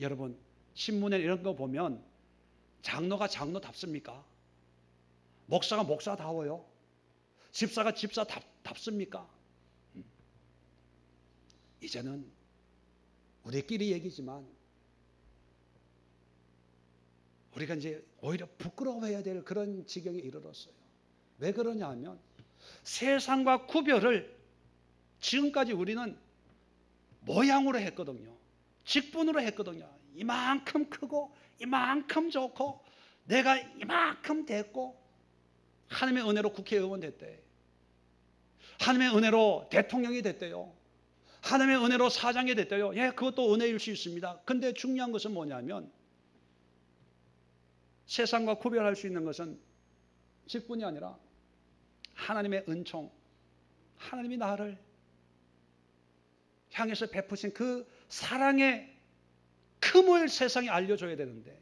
여러분 신문에 이런 거 보면 장로가 장로답습니까? 목사가 목사다워요? 집사가 집사답습니까? 이제는 우리끼리 얘기지만 우리가 이제 오히려 부끄러워해야 될 그런 지경에 이르렀어요. 왜 그러냐 하면 세상과 구별을 지금까지 우리는 모양으로 했거든요. 직분으로 했거든요. 이만큼 크고 이만큼 좋고 내가 이만큼 됐고, 하나님의 은혜로 국회의원 됐대. 하나님의 은혜로 대통령이 됐대요. 하나님의 은혜로 사장이 됐대요. 예, 그것도 은혜일 수 있습니다. 근데 중요한 것은 뭐냐면 세상과 구별할 수 있는 것은 직분이 아니라 하나님의 은총, 하나님이 나를 향해서 베푸신 그 사랑의 큼을 세상에 알려줘야 되는데,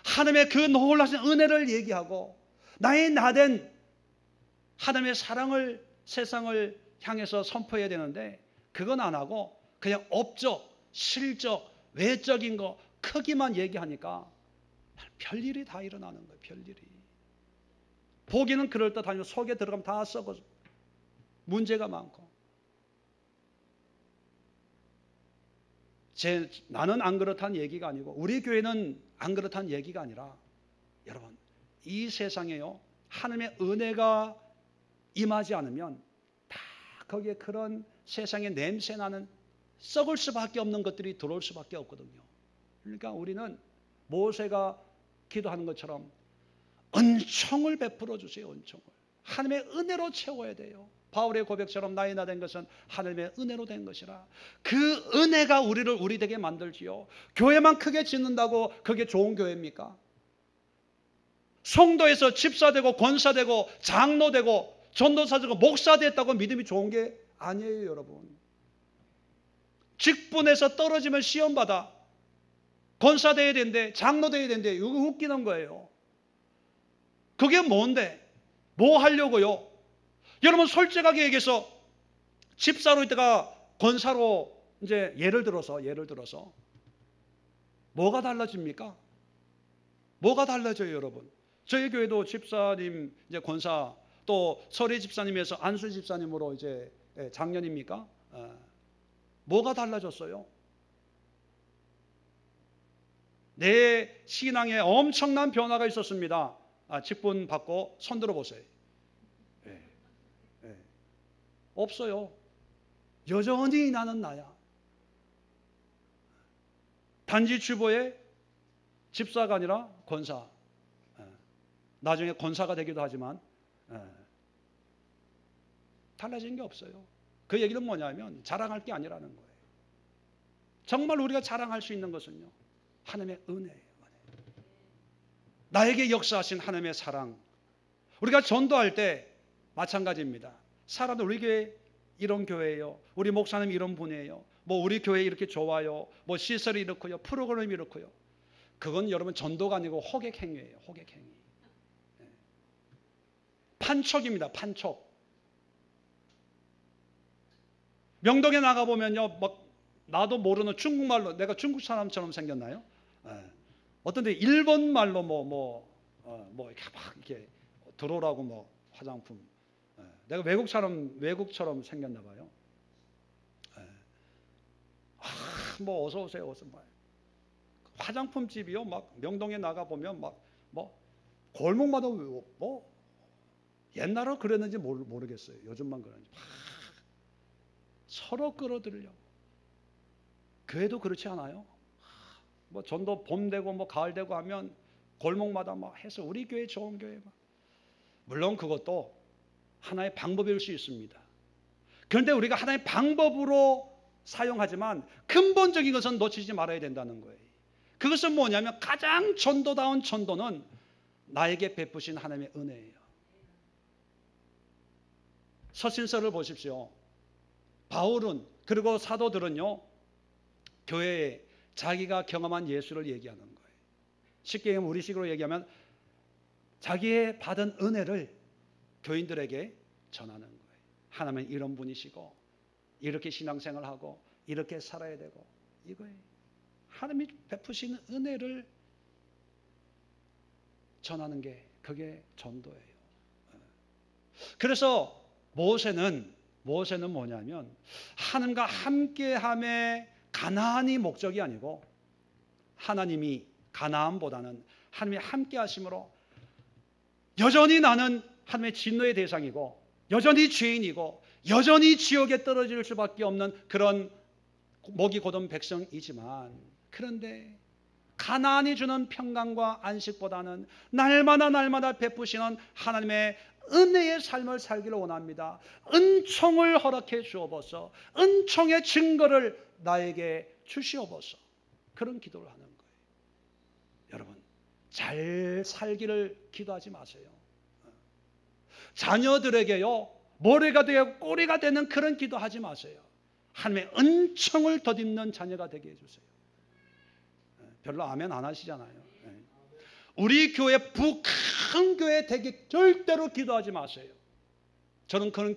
하나님의 그 놀라신 은혜를 얘기하고 나의 나된 하나님의 사랑을 세상을 향해서 선포해야 되는데, 그건 안 하고 그냥 업적, 실적, 외적인 거 크기만 얘기하니까 별일이 다 일어나는 거예요. 별일이. 보기는 그럴듯하지만 속에 들어가면 다 썩어 문제가 많고. 나는 안 그렇다는 얘기가 아니고 우리 교회는 안 그렇다는 얘기가 아니라, 여러분 이 세상에요 하나님의 은혜가 임하지 않으면 다 거기에 그런 세상에 냄새나는 썩을 수밖에 없는 것들이 들어올 수밖에 없거든요. 그러니까 우리는 모세가 기도하는 것처럼 은총을 베풀어 주세요. 은총을 하나님의 은혜로 채워야 돼요. 바울의 고백처럼 나의 나 된 것은 하나님의 은혜로 된 것이라. 그 은혜가 우리를 우리 되게 만들지요. 교회만 크게 짓는다고 그게 좋은 교회입니까? 성도에서 집사되고 권사되고 장로되고 전도사되고 목사됐다고 믿음이 좋은 게 아니에요, 여러분. 직분에서 떨어지면 시험받아. 권사 돼야 된대, 장로 돼야 된대. 이거 웃기는 거예요. 그게 뭔데? 뭐 하려고요? 여러분 솔직하게 얘기해서 집사로 있다가 권사로 이제 예를 들어서 뭐가 달라집니까? 뭐가 달라져요, 여러분? 저희 교회도 집사님 이제 권사, 또 설혜 집사님에서 안수 집사님으로 이제 작년입니까? 뭐가 달라졌어요? 내 신앙에 엄청난 변화가 있었습니다. 직분 받고 손 들어보세요. 없어요. 여전히 나는 나야. 단지 주보에 집사가 아니라 권사. 나중에 권사가 되기도 하지만 달라진 게 없어요. 그 얘기는 뭐냐면 자랑할 게 아니라는 거예요. 정말 우리가 자랑할 수 있는 것은요, 하나님의 은혜예요. 나에게 역사하신 하나님의 사랑. 우리가 전도할 때 마찬가지입니다. 사람들 우리 교회 이런 교회예요. 우리 목사님 이런 분이에요. 뭐 우리 교회 이렇게 좋아요. 뭐 시설이 이렇고요. 프로그램이 이렇고요. 그건 여러분 전도가 아니고 호객행위예요. 호객행위. 판촉입니다. 판촉. 명동에 나가보면요, 막 나도 모르는 중국말로, 내가 중국 사람처럼 생겼나요? 어떤 데 일본 말로 이렇게 막 이렇게 들어오라고 뭐 화장품. 내가 외국처럼 생겼나 봐요. 뭐 어서 오세요. 어서 봐요. 화장품 집이요. 막 명동에 나가 보면 막 뭐 골목마다 뭐 옛날에 그랬는지 모르겠어요. 요즘만 그런지 막 서로 끌어들이려고. 교회도 그렇지 않아요? 뭐 전도 봄 되고 뭐 가을 되고 하면 골목마다 막 해서 우리 교회 좋은 교회 막. 물론 그것도 하나의 방법일 수 있습니다. 그런데 우리가 하나의 방법으로 사용하지만 근본적인 것은 놓치지 말아야 된다는 거예요. 그것은 뭐냐면 가장 전도다운 전도는 나에게 베푸신 하나님의 은혜예요. 서신서를 보십시오. 바울은 그리고 사도들은요, 교회에 자기가 경험한 예수를 얘기하는 거예요. 쉽게 얘기하면 우리식으로 얘기하면 자기의 받은 은혜를 교인들에게 전하는 거예요. 하나님은 이런 분이시고 이렇게 신앙생활하고 이렇게 살아야 되고 이거예요. 하나님이 베푸시는 은혜를 전하는 게 그게 전도예요. 그래서 모세는 뭐냐면 하나님과 함께함의 가나안이 목적이 아니고 하나님이 가나안보다는 하나님이 함께하심으로 여전히 나는 하나님의 진노의 대상이고 여전히 죄인이고 여전히 지옥에 떨어질 수밖에 없는 그런 목이 곧은 백성이지만 그런데 가나안이 주는 평강과 안식보다는 날마다 베푸시는 하나님의 은혜의 삶을 살기를 원합니다. 은총을 허락해 주옵소서. 은총의 증거를 나에게 주시옵소서. 그런 기도를 하는 거예요. 여러분, 잘 살기를 기도하지 마세요. 자녀들에게요, 모래가 되고 꼬리가 되는 그런 기도하지 마세요. 하나님의 은총을 덧입는 자녀가 되게 해주세요. 별로 아멘 안 하시잖아요. 우리 교회 북한 교회 되게 절대로 기도하지 마세요. 저는 그런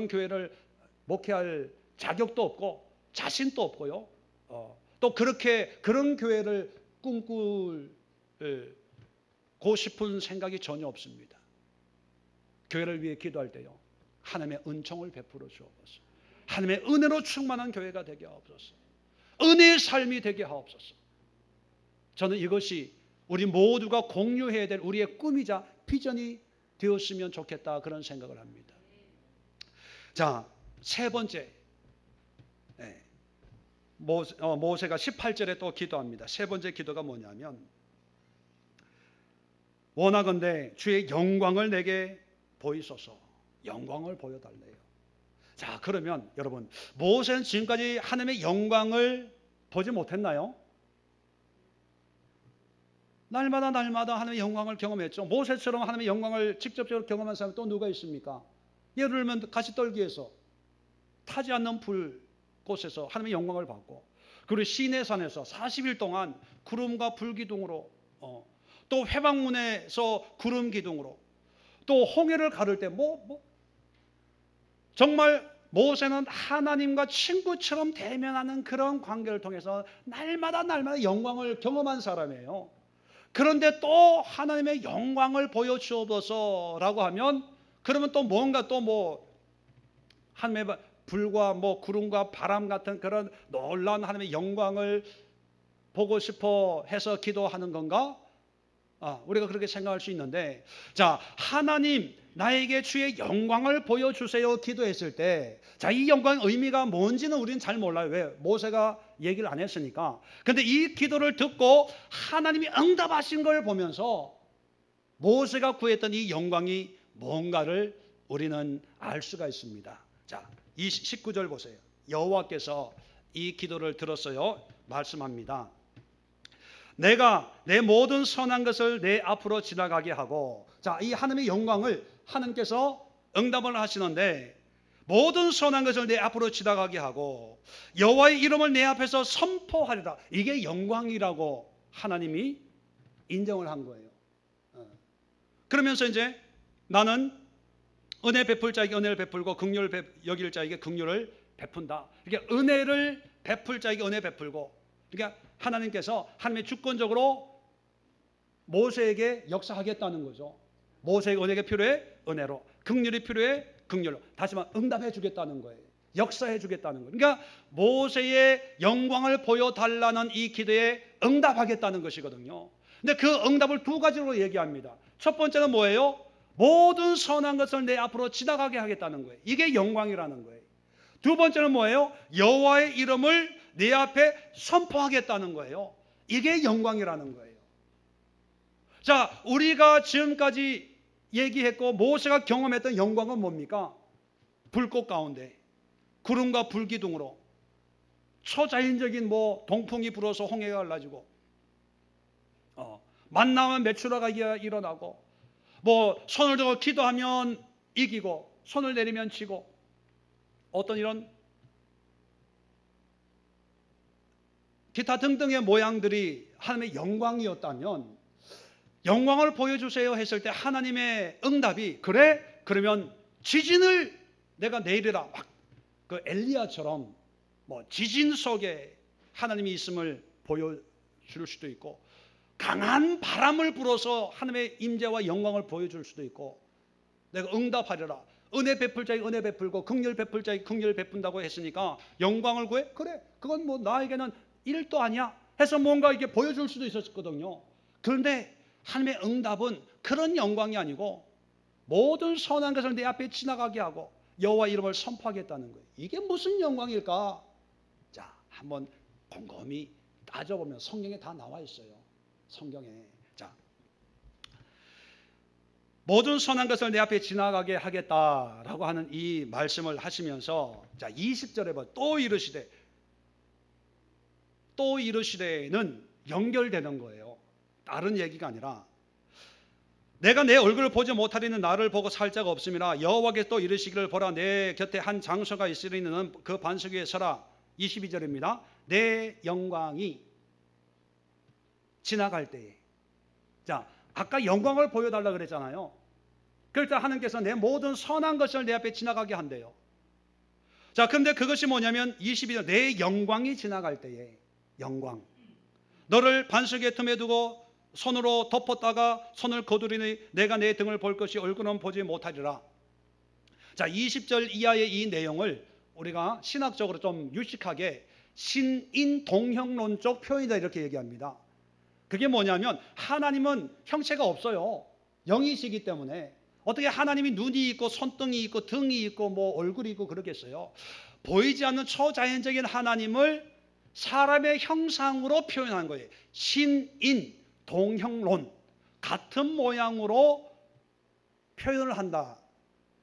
교회를 목회할 자격도 없고 자신도 없고요. 또 그런 교회를 꿈꾸고 싶은 생각이 전혀 없습니다. 교회를 위해 기도할 때요, 하나님의 은총을 베풀어 주옵소서. 하나님의 은혜로 충만한 교회가 되게 하옵소서. 은혜의 삶이 되게 하옵소서. 저는 이것이 우리 모두가 공유해야 될 우리의 꿈이자 비전이 되었으면 좋겠다, 그런 생각을 합니다. 자, 세 번째, 모세가 18절에 또 기도합니다. 세 번째 기도가 뭐냐면 원하건대 주의 영광을 내게 보이소서. 영광을 보여달래요. 자, 그러면 여러분, 모세는 지금까지 하나님의 영광을 보지 못했나요? 날마다 하나님의 영광을 경험했죠. 모세처럼 하나님의 영광을 직접적으로 경험한 사람이 또 누가 있습니까? 예를 들면 가시떨기에서 타지 않는 불 곳에서 하나님의 영광을 받고, 그리고 시내산에서 40일 동안 구름과 불 기둥으로, 또 회방문에서 구름 기둥으로, 또 홍해를 가를 때 정말 모세는 하나님과 친구처럼 대면하는 그런 관계를 통해서 날마다 영광을 경험한 사람이에요. 그런데 또 하나님의 영광을 보여주옵소서라고 하면, 그러면 또 뭔가 하나님의 불과 구름과 바람 같은 그런 놀라운 하나님의 영광을 보고 싶어 해서 기도하는 건가? 우리가 그렇게 생각할 수 있는데, 자, 하나님 나에게 주의 영광을 보여주세요 기도했을 때, 자, 이 영광의 의미가 뭔지는 우리는 잘 몰라요. 왜? 모세가 얘기를 안 했으니까. 근데 이 기도를 듣고 하나님이 응답하신 걸 보면서 모세가 구했던 이 영광이 뭔가를 우리는 알 수가 있습니다. 자, 이 19절 보세요. 여호와께서 이 기도를 들었어요. 말씀합니다. 내가 내 모든 선한 것을 내 앞으로 지나가게 하고, 자, 이 하나님의 영광을 하나님께서 응답을 하시는데, 모든 선한 것을 내 앞으로 지나가게 하고 여호와의 이름을 내 앞에서 선포하리라. 이게 영광이라고 하나님이 인정을 한 거예요. 그러면서 이제 나는 은혜 베풀 자에게 은혜를 베풀고 긍휼을 여길 자에게 긍휼을 베푼다. 그러니까 은혜를 베풀 자에게 은혜 베풀고, 그러니까 하나님께서 하나님의 주권적으로 모세에게 역사하겠다는 거죠. 모세에게 은혜가 필요해? 은혜로. 긍휼이 필요해? 긍휼로. 다시 말해 응답해 주겠다는 거예요. 역사해 주겠다는 거예요. 그러니까 모세의 영광을 보여달라는 이 기도에 응답하겠다는 것이거든요. 근데 그 응답을 두 가지로 얘기합니다. 첫 번째는 뭐예요? 모든 선한 것을 내 앞으로 지나가게 하겠다는 거예요. 이게 영광이라는 거예요. 두 번째는 뭐예요? 여호와의 이름을 내 앞에 선포하겠다는 거예요. 이게 영광이라는 거예요. 자, 우리가 지금까지 얘기했고 모세가 경험했던 영광은 뭡니까? 불꽃 가운데 구름과 불기둥으로 초자연적인 동풍이 불어서 홍해가 갈라지고 만나면 메추라가 일어나고 손을 들고 기도하면 이기고 손을 내리면 지고 어떤 이런 기타 등등의 모양들이 하나님의 영광이었다면 영광을 보여주세요 했을 때 하나님의 응답이 그래? 그러면 지진을 내가 내리라. 그 엘리야처럼 지진 속에 하나님이 있음을 보여줄 수도 있고 강한 바람을 불어서 하나님의 임재와 영광을 보여줄 수도 있고 내가 응답하리라. 은혜 베풀 자에게 은혜 베풀고 긍휼 베풀 자에게 긍휼 베푼다고 했으니까 영광을 구해? 그래. 그건 나에게는 일도 아니야 해서 뭔가 이렇게 보여줄 수도 있었거든요. 그런데 하나님의 응답은 그런 영광이 아니고 모든 선한 것을 내 앞에 지나가게 하고 여호와 이름을 선포하겠다는 거예요. 이게 무슨 영광일까? 자, 한번 곰곰이 따져보면 성경에 다 나와 있어요. 성경에. 자, 모든 선한 것을 내 앞에 지나가게 하겠다라고 하는 이 말씀을 하시면서 자, 20절에 봐. 또 이르시되는 연결되는 거예요. 다른 얘기가 아니라 내가 내 얼굴을 보지 못하리는 나를 보고 살 자가 없음이라 여호와께서 또 이르시기를 보라 내 곁에 한 장소가 있으리니 너는 그 반석 위에 서라. 22절입니다. 내 영광이 지나갈 때에. 자, 아까 영광을 보여달라 그랬잖아요. 그럴 때 하나님께서 내 모든 선한 것을 내 앞에 지나가게 한대요. 자, 근데 그것이 뭐냐면 22절 내 영광이 지나갈 때에 영광. 너를 반석의 틈에 두고 손으로 덮었다가 손을 거두리니 내가 내 등을 볼 것이 얼굴은 보지 못하리라. 자, 20절 이하의 이 내용을 우리가 신학적으로 좀 유식하게 신인동형론적 표현이다 이렇게 얘기합니다. 그게 뭐냐면 하나님은 형체가 없어요. 영이시기 때문에 어떻게 하나님이 눈이 있고 손등이 있고 등이 있고 얼굴이 있고 그러겠어요. 보이지 않는 초자연적인 하나님을 사람의 형상으로 표현한 거예요. 신인 동형론, 같은 모양으로 표현을 한다.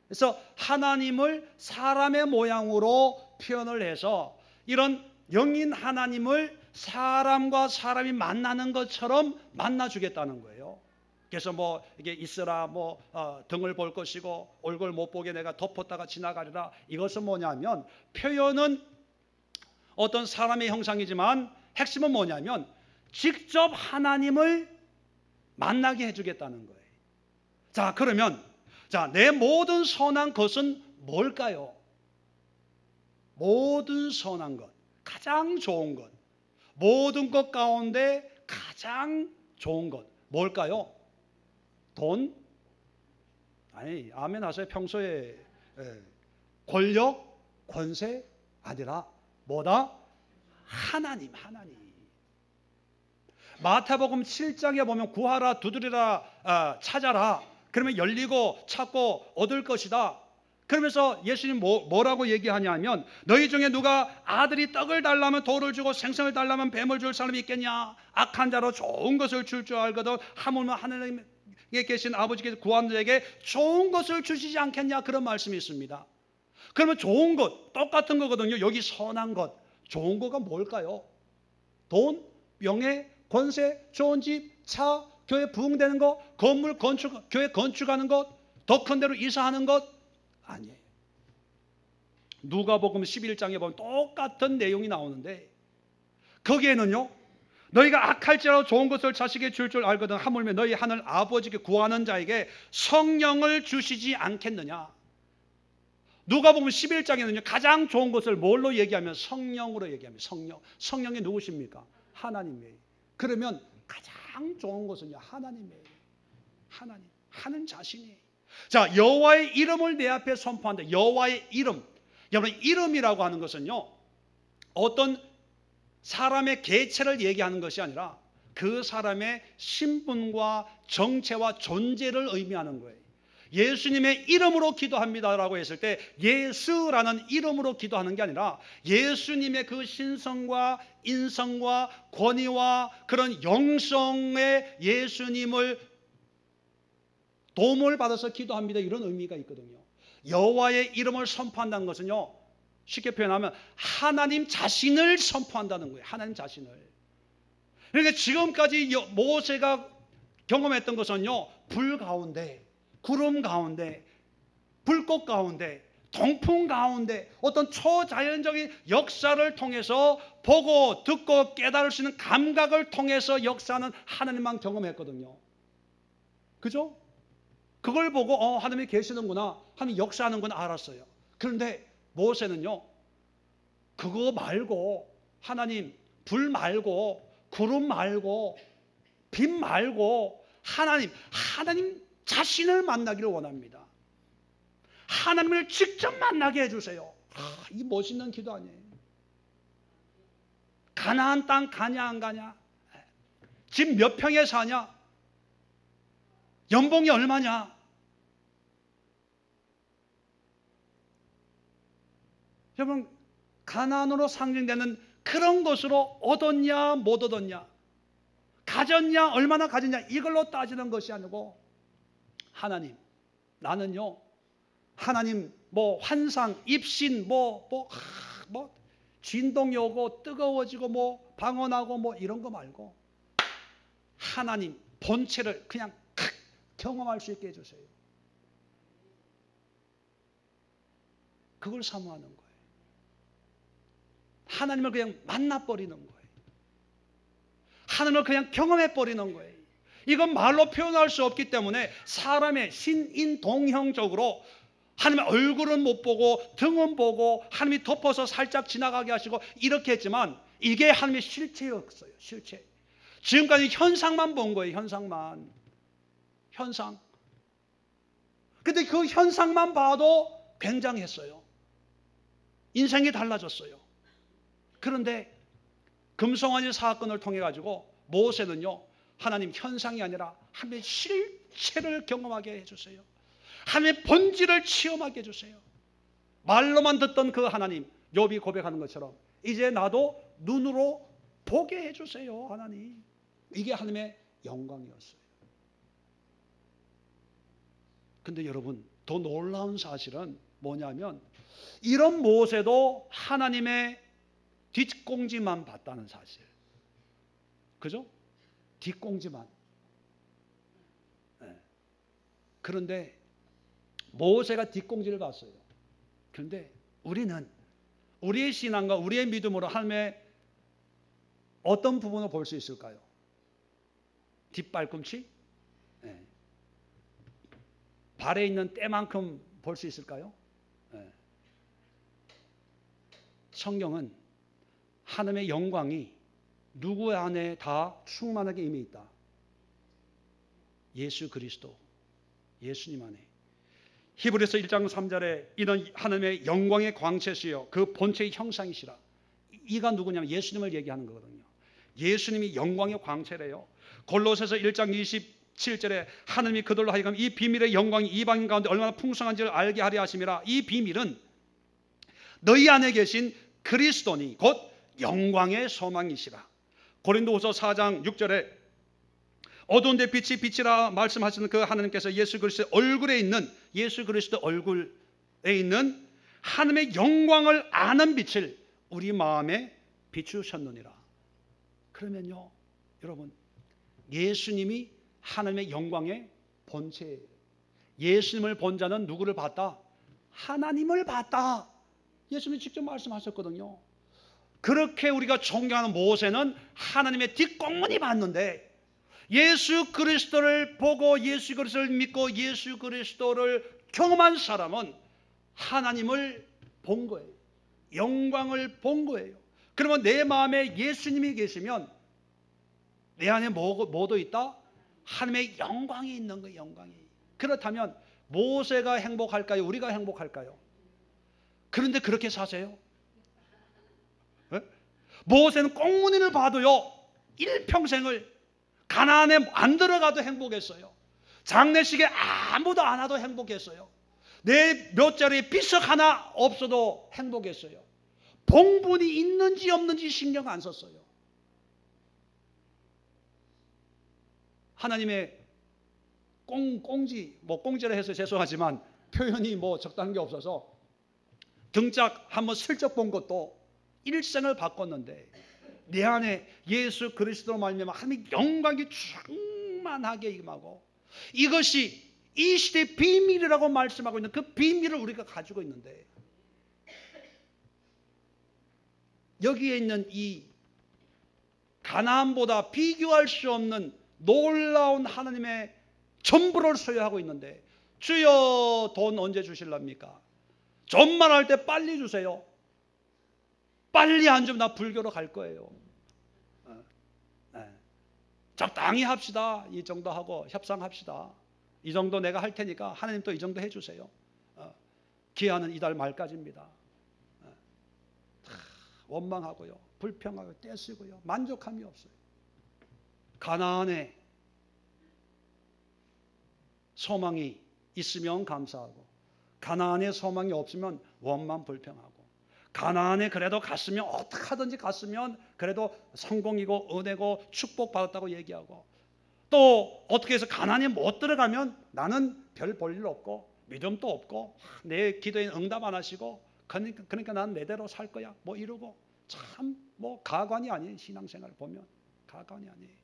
그래서 하나님을 사람의 모양으로 표현을 해서 이런 영인 하나님을 사람과 사람이 만나는 것처럼 만나주겠다는 거예요. 그래서 이게 있으라 등을 볼 것이고 얼굴 못 보게 내가 덮었다가 지나가리라. 이것은 뭐냐면 표현은 어떤 사람의 형상이지만 핵심은 뭐냐면 직접 하나님을 만나게 해주겠다는 거예요. 자, 그러면 내 모든 선한 것은 뭘까요? 모든 선한 것, 가장 좋은 것, 모든 것 가운데 가장 좋은 것 뭘까요? 돈? 아니, 아멘 하세요. 평소에 권력, 권세 아니라 뭐다? 하나님. 마태복음 7장에 보면 구하라 두드리라 찾아라. 그러면 열리고 찾고 얻을 것이다. 그러면서 예수님 뭐라고 얘기하냐면 너희 중에 누가 아들이 떡을 달라면 돌을 주고 생선을 달라면 뱀을 줄 사람이 있겠냐? 악한 자로 좋은 것을 줄 줄 알거든 하물며 하늘에 계신 아버지께서 구하는 자에게 좋은 것을 주시지 않겠냐? 그런 말씀이 있습니다. 그러면 좋은 것 똑같은 거거든요. 여기 선한 것 좋은 거가 뭘까요? 돈, 명예, 권세, 좋은 집, 차, 교회 부흥되는 것, 건물 건축, 교회 건축하는 것, 더 큰 데로 이사하는 것 아니에요. 누가복음 11장에 보면 똑같은 내용이 나오는데 거기에는요. 너희가 악할지라도 좋은 것을 자식에게 줄 줄 알거든 하물며 너희 하늘 아버지께 구하는 자에게 성령을 주시지 않겠느냐. 누가복음 11장에는요. 가장 좋은 것을 뭘로 얘기하면 성령으로 얘기합니다. 성령이 누구십니까? 하나님이에요. 그러면 가장 좋은 것은요. 하나님이에요. 하나님 자신이에요. 자, 여호와의 이름을 내 앞에 선포한다. 여호와의 이름. 여러분, 이름이라고 하는 것은요, 어떤 사람의 계체를 얘기하는 것이 아니라 그 사람의 신분과 정체와 존재를 의미하는 거예요. 예수님의 이름으로 기도합니다라고 했을 때 예수라는 이름으로 기도하는 게 아니라 예수님의 그 신성과 인성과 권위와 그런 영성의 예수님을 도움을 받아서 기도합니다, 이런 의미가 있거든요. 여호와의 이름을 선포한다는 것은요, 쉽게 표현하면 하나님 자신을 선포한다는 거예요. 하나님 자신을. 그러니까 지금까지 모세가 경험했던 것은요, 불 가운데, 구름 가운데, 불꽃 가운데, 동풍 가운데 어떤 초자연적인 역사를 통해서 보고 듣고 깨달을 수 있는 감각을 통해서 역사하는 하나님만 경험했거든요. 그죠? 그걸 보고 하나님이 계시는구나, 하나님이 역사하는구나 알았어요. 그런데 모세는요, 그거 말고, 하나님 불 말고 구름 말고 빛 말고 하나님 자신을 만나기를 원합니다. 하나님을 직접 만나게 해주세요. 이 멋있는 기도 아니에요? 가나안 땅 가냐 안 가냐? 집 몇 평에 사냐? 연봉이 얼마냐? 여러분, 가나안으로 상징되는 그런 것으로 얻었냐 못 얻었냐, 가졌냐 얼마나 가졌냐, 이걸로 따지는 것이 아니고, 하나님, 나는요, 하나님 환상, 입신, 진동이 오고 뜨거워지고 방언하고 이런 거 말고 하나님 본체를 그냥 경험할 수 있게 해주세요. 그걸 사모하는 거예요. 하나님을 그냥 만나버리는 거예요. 하나님을 그냥 경험해버리는 거예요. 이건 말로 표현할 수 없기 때문에 사람의 신인동형적으로 하나님의 얼굴은 못 보고 등은 보고 하나님이 덮어서 살짝 지나가게 하시고 이렇게 했지만 이게 하나님의 실체였어요. 실체. 지금까지 현상만 본 거예요. 현상만. 현상. 근데 그 현상만 봐도 굉장했어요. 인생이 달라졌어요. 그런데 금송아지 사건을 통해 가지고 모세는요, 하나님 현상이 아니라 하나님의 실체를 경험하게 해주세요. 하나님의 본질을 체험하게 해주세요. 말로만 듣던 그 하나님, 욥이 고백하는 것처럼 이제 나도 눈으로 보게 해주세요. 하나님. 이게 하나님의 영광이었어요. 근데 여러분, 더 놀라운 사실은 뭐냐면 이런 모세도 하나님의 뒷공지만 봤다는 사실. 그죠? 뒷공지만. 네. 그런데 모세가 뒷공지를 봤어요. 그런데 우리는 우리의 신앙과 우리의 믿음으로 하나님의 어떤 부분을 볼 수 있을까요? 뒷발꿈치? 네. 발에 있는 때만큼 볼 수 있을까요? 네. 성경은 하나님의 영광이 누구 안에 다 충만하게 임해 있다. 예수 그리스도, 예수님 안에. 히브리서 1장 3절에 이런 하나님의 영광의 광채시여 그 본체의 형상이시라. 이가 누구냐면 예수님을 얘기하는 거거든요. 예수님이 영광의 광채래요. 골로새서 1장 27절에 하나님이 그들로 하여금 이 비밀의 영광이 이방인 가운데 얼마나 풍성한지를 알게 하려 하심이라. 이 비밀은 너희 안에 계신 그리스도니 곧 영광의 소망이시라. 고린도후서 4장 6절에 어두운 데 빛이 빛이라 말씀하시는 그 하나님께서 예수 그리스도 얼굴에 있는, 예수 그리스도 얼굴에 있는 하나님의 영광을 아는 빛을 우리 마음에 비추셨느니라. 그러면요, 여러분, 예수님이 하나님의 영광의 본체예요. 예수님을 본 자는 누구를 봤다? 하나님을 봤다. 예수님이 직접 말씀하셨거든요. 그렇게 우리가 존경하는 모세는 하나님의 뒷공문이 봤는데 예수 그리스도를 보고 예수 그리스도를 믿고 예수 그리스도를 경험한 사람은 하나님을 본 거예요. 영광을 본 거예요. 그러면 내 마음에 예수님이 계시면 내 안에 뭐도 있다? 하나님의 영광이 있는 거예요. 영광이. 그렇다면 모세가 행복할까요? 우리가 행복할까요? 그런데 그렇게 사세요? 예? 모세는 꽁무니를 봐도요, 일평생을 가나안에 안 들어가도 행복했어요. 장례식에 아무도 안 와도 행복했어요. 내 몇 자리에 비석 하나 없어도 행복했어요. 봉분이 있는지 없는지 신경 안 썼어요. 하나님의 꽁지라 해서 죄송하지만 표현이 적당한 게 없어서 등짝 한번 슬쩍 본 것도 일생을 바꿨는데, 내 안에 예수 그리스도로 말미암아 하나님의 영광이 충만하게 임하고, 이것이 이 시대의 비밀이라고 말씀하고 있는 그 비밀을 우리가 가지고 있는데, 여기에 있는 이 가나안보다 비교할 수 없는 놀라운 하나님의 전부를 소유하고 있는데, 주여 돈 언제 주실랍니까? 좀만 할 때 빨리 주세요. 빨리 안 주면 나 불교로 갈 거예요. 적당히 합시다. 이 정도 하고 협상합시다. 이 정도 내가 할 테니까 하나님 또 이 정도 해주세요. 기한은 이달 말까지입니다. 원망하고요, 불평하고 떼쓰고요, 만족함이 없어요. 가나안에 소망이 있으면 감사하고, 가나안에 소망이 없으면 원망 불평하고, 가나안에 그래도 갔으면, 어떻게 하든지 갔으면 그래도 성공이고 은혜고 축복받았다고 얘기하고, 또 어떻게 해서 가나안에 못 들어가면 나는 별 볼 일 없고 믿음도 없고 내 기도에 응답 안 하시고 그러니까 난 내대로 살 거야 이러고, 참 가관이 아니에요. 신앙생활 보면 가관이 아니에요.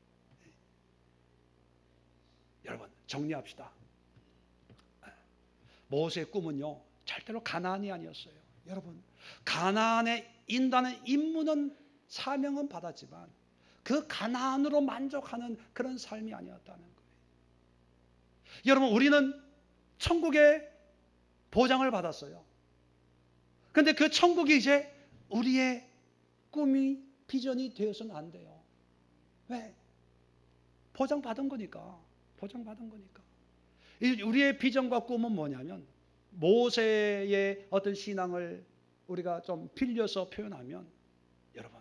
여러분 정리합시다. 모세의 꿈은요, 절대로 가나안이 아니었어요. 여러분, 가나안에 인다는 임무는, 사명은 받았지만 그 가나안으로 만족하는 그런 삶이 아니었다는 거예요. 여러분, 우리는 천국의 보장을 받았어요. 그런데 그 천국이 이제 우리의 꿈이, 비전이 되어서는 안 돼요. 왜? 보장받은 거니까. 보장받은 거니까. 우리의 비전과 꿈은 뭐냐면, 모세의 어떤 신앙을 우리가 좀 빌려서 표현하면, 여러분,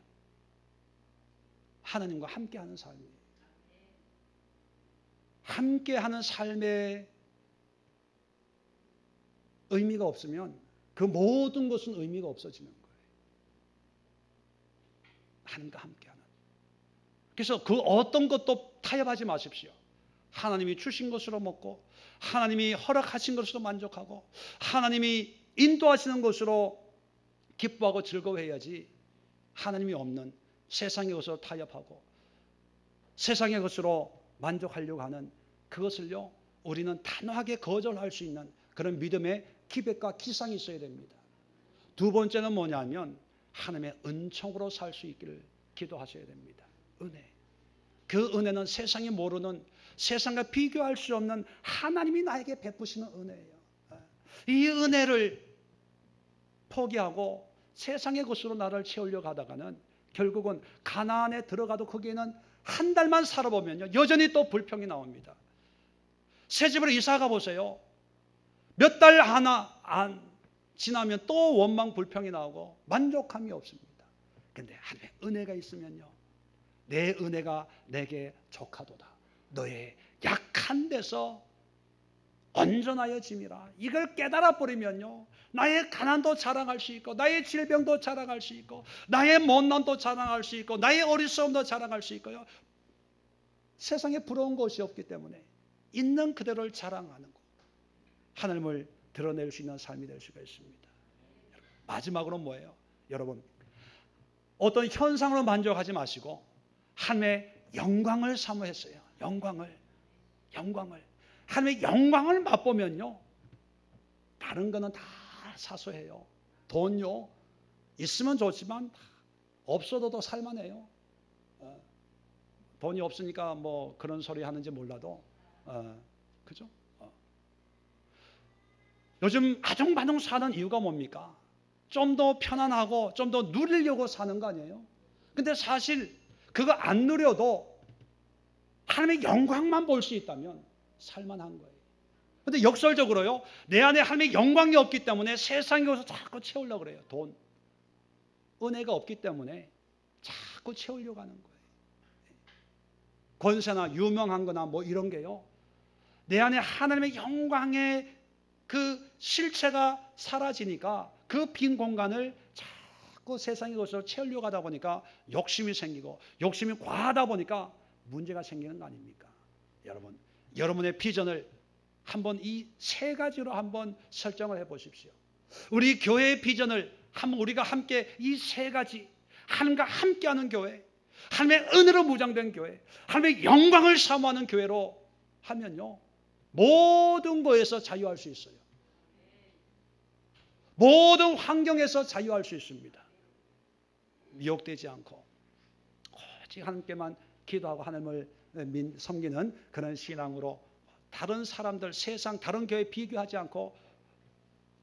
하나님과 함께하는 삶이에요. 함께하는 삶의 의미가 없으면 그 모든 것은 의미가 없어지는 거예요. 하나님과 함께하는. 그래서 그 어떤 것도 타협하지 마십시오. 하나님이 주신 것으로 먹고, 하나님이 허락하신 것으로 만족하고, 하나님이 인도하시는 것으로 기뻐하고 즐거워해야지, 하나님이 없는 세상의 것으로 타협하고 세상의 것으로 만족하려고 하는 그것을요, 우리는 단호하게 거절할 수 있는 그런 믿음의 기백과 기상이 있어야 됩니다. 두 번째는 뭐냐면, 하나님의 은총으로 살 수 있기를 기도하셔야 됩니다. 은혜. 그 은혜는 세상이 모르는, 세상과 비교할 수 없는 하나님이 나에게 베푸시는 은혜예요. 이 은혜를 포기하고 세상의 것으로 나를 채우려고 하다가는 결국은 가나안에 들어가도 거기에는 한 달만 살아보면요, 여전히 또 불평이 나옵니다. 새 집으로 이사 가보세요. 몇 달 하나 안 지나면 또 원망 불평이 나오고 만족함이 없습니다. 그런데 하나님의 은혜가 있으면요, 내 은혜가 내게 족하도다. 너의 약한 데서 온전하여 짐이라. 이걸 깨달아 버리면요, 나의 가난도 자랑할 수 있고, 나의 질병도 자랑할 수 있고, 나의 못난도 자랑할 수 있고, 나의 어리석음도 자랑할 수 있고요. 세상에 부러운 것이 없기 때문에 있는 그대로를 자랑하는 것, 하나님을 드러낼 수 있는 삶이 될 수가 있습니다. 마지막으로 뭐예요? 여러분, 어떤 현상으로 만족하지 마시고 하나님의 영광을 사모했어요. 영광을 하나님의 영광을 맛보면요, 다른 거는 다 사소해요. 돈요, 있으면 좋지만 없어도 더 살만해요. 돈이 없으니까 그런 소리 하는지 몰라도, 그죠? 요즘 아둥바둥 사는 이유가 뭡니까? 좀 더 편안하고 좀 더 누리려고 사는 거 아니에요? 근데 사실 그거 안 누려도 하나님의 영광만 볼 수 있다면 살만한 거예요. 근데 역설적으로요, 내 안에 하나님의 영광이 없기 때문에 세상에 와서 자꾸 채우려고 그래요. 돈, 은혜가 없기 때문에 자꾸 채우려고 하는 거예요. 권세나 유명한 거나 뭐 이런 게요, 내 안에 하나님의 영광의 그 실체가 사라지니까 그 빈 공간을 자꾸 세상의 것으로 채우려고 하다 보니까 욕심이 생기고, 욕심이 과하다 보니까 문제가 생기는 거 아닙니까? 여러분, 여러분의 비전을 한번 이 세 가지로 한번 설정을 해 보십시오. 우리 교회의 비전을 한번 우리가 함께 이 세 가지, 하나님과 함께하는 교회, 하나님의 은혜로 무장된 교회, 하나님의 영광을 사모하는 교회로 하면요, 모든 것에서 자유할 수 있어요. 모든 환경에서 자유할 수 있습니다. 미혹되지 않고 오직 하나님께만 기도하고 하나님을 섬기는 그런 신앙으로 다른 사람들, 세상 다른 교회 비교하지 않고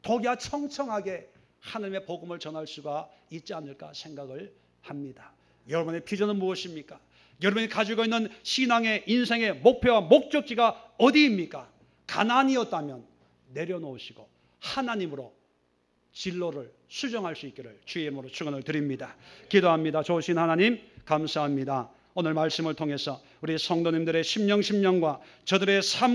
독야 청청하게 하나님의 복음을 전할 수가 있지 않을까 생각을 합니다. 여러분의 비전은 무엇입니까? 여러분이 가지고 있는 신앙의 인생의 목표와 목적지가 어디입니까? 가나안이었다면 내려놓으시고 하나님으로 진로를 수정할 수 있기를 주의 이름으로 축원을 드립니다. 기도합니다. 좋으신 하나님, 감사합니다. 오늘 말씀을 통해서 우리 성도님들의 심령과 저들의 삶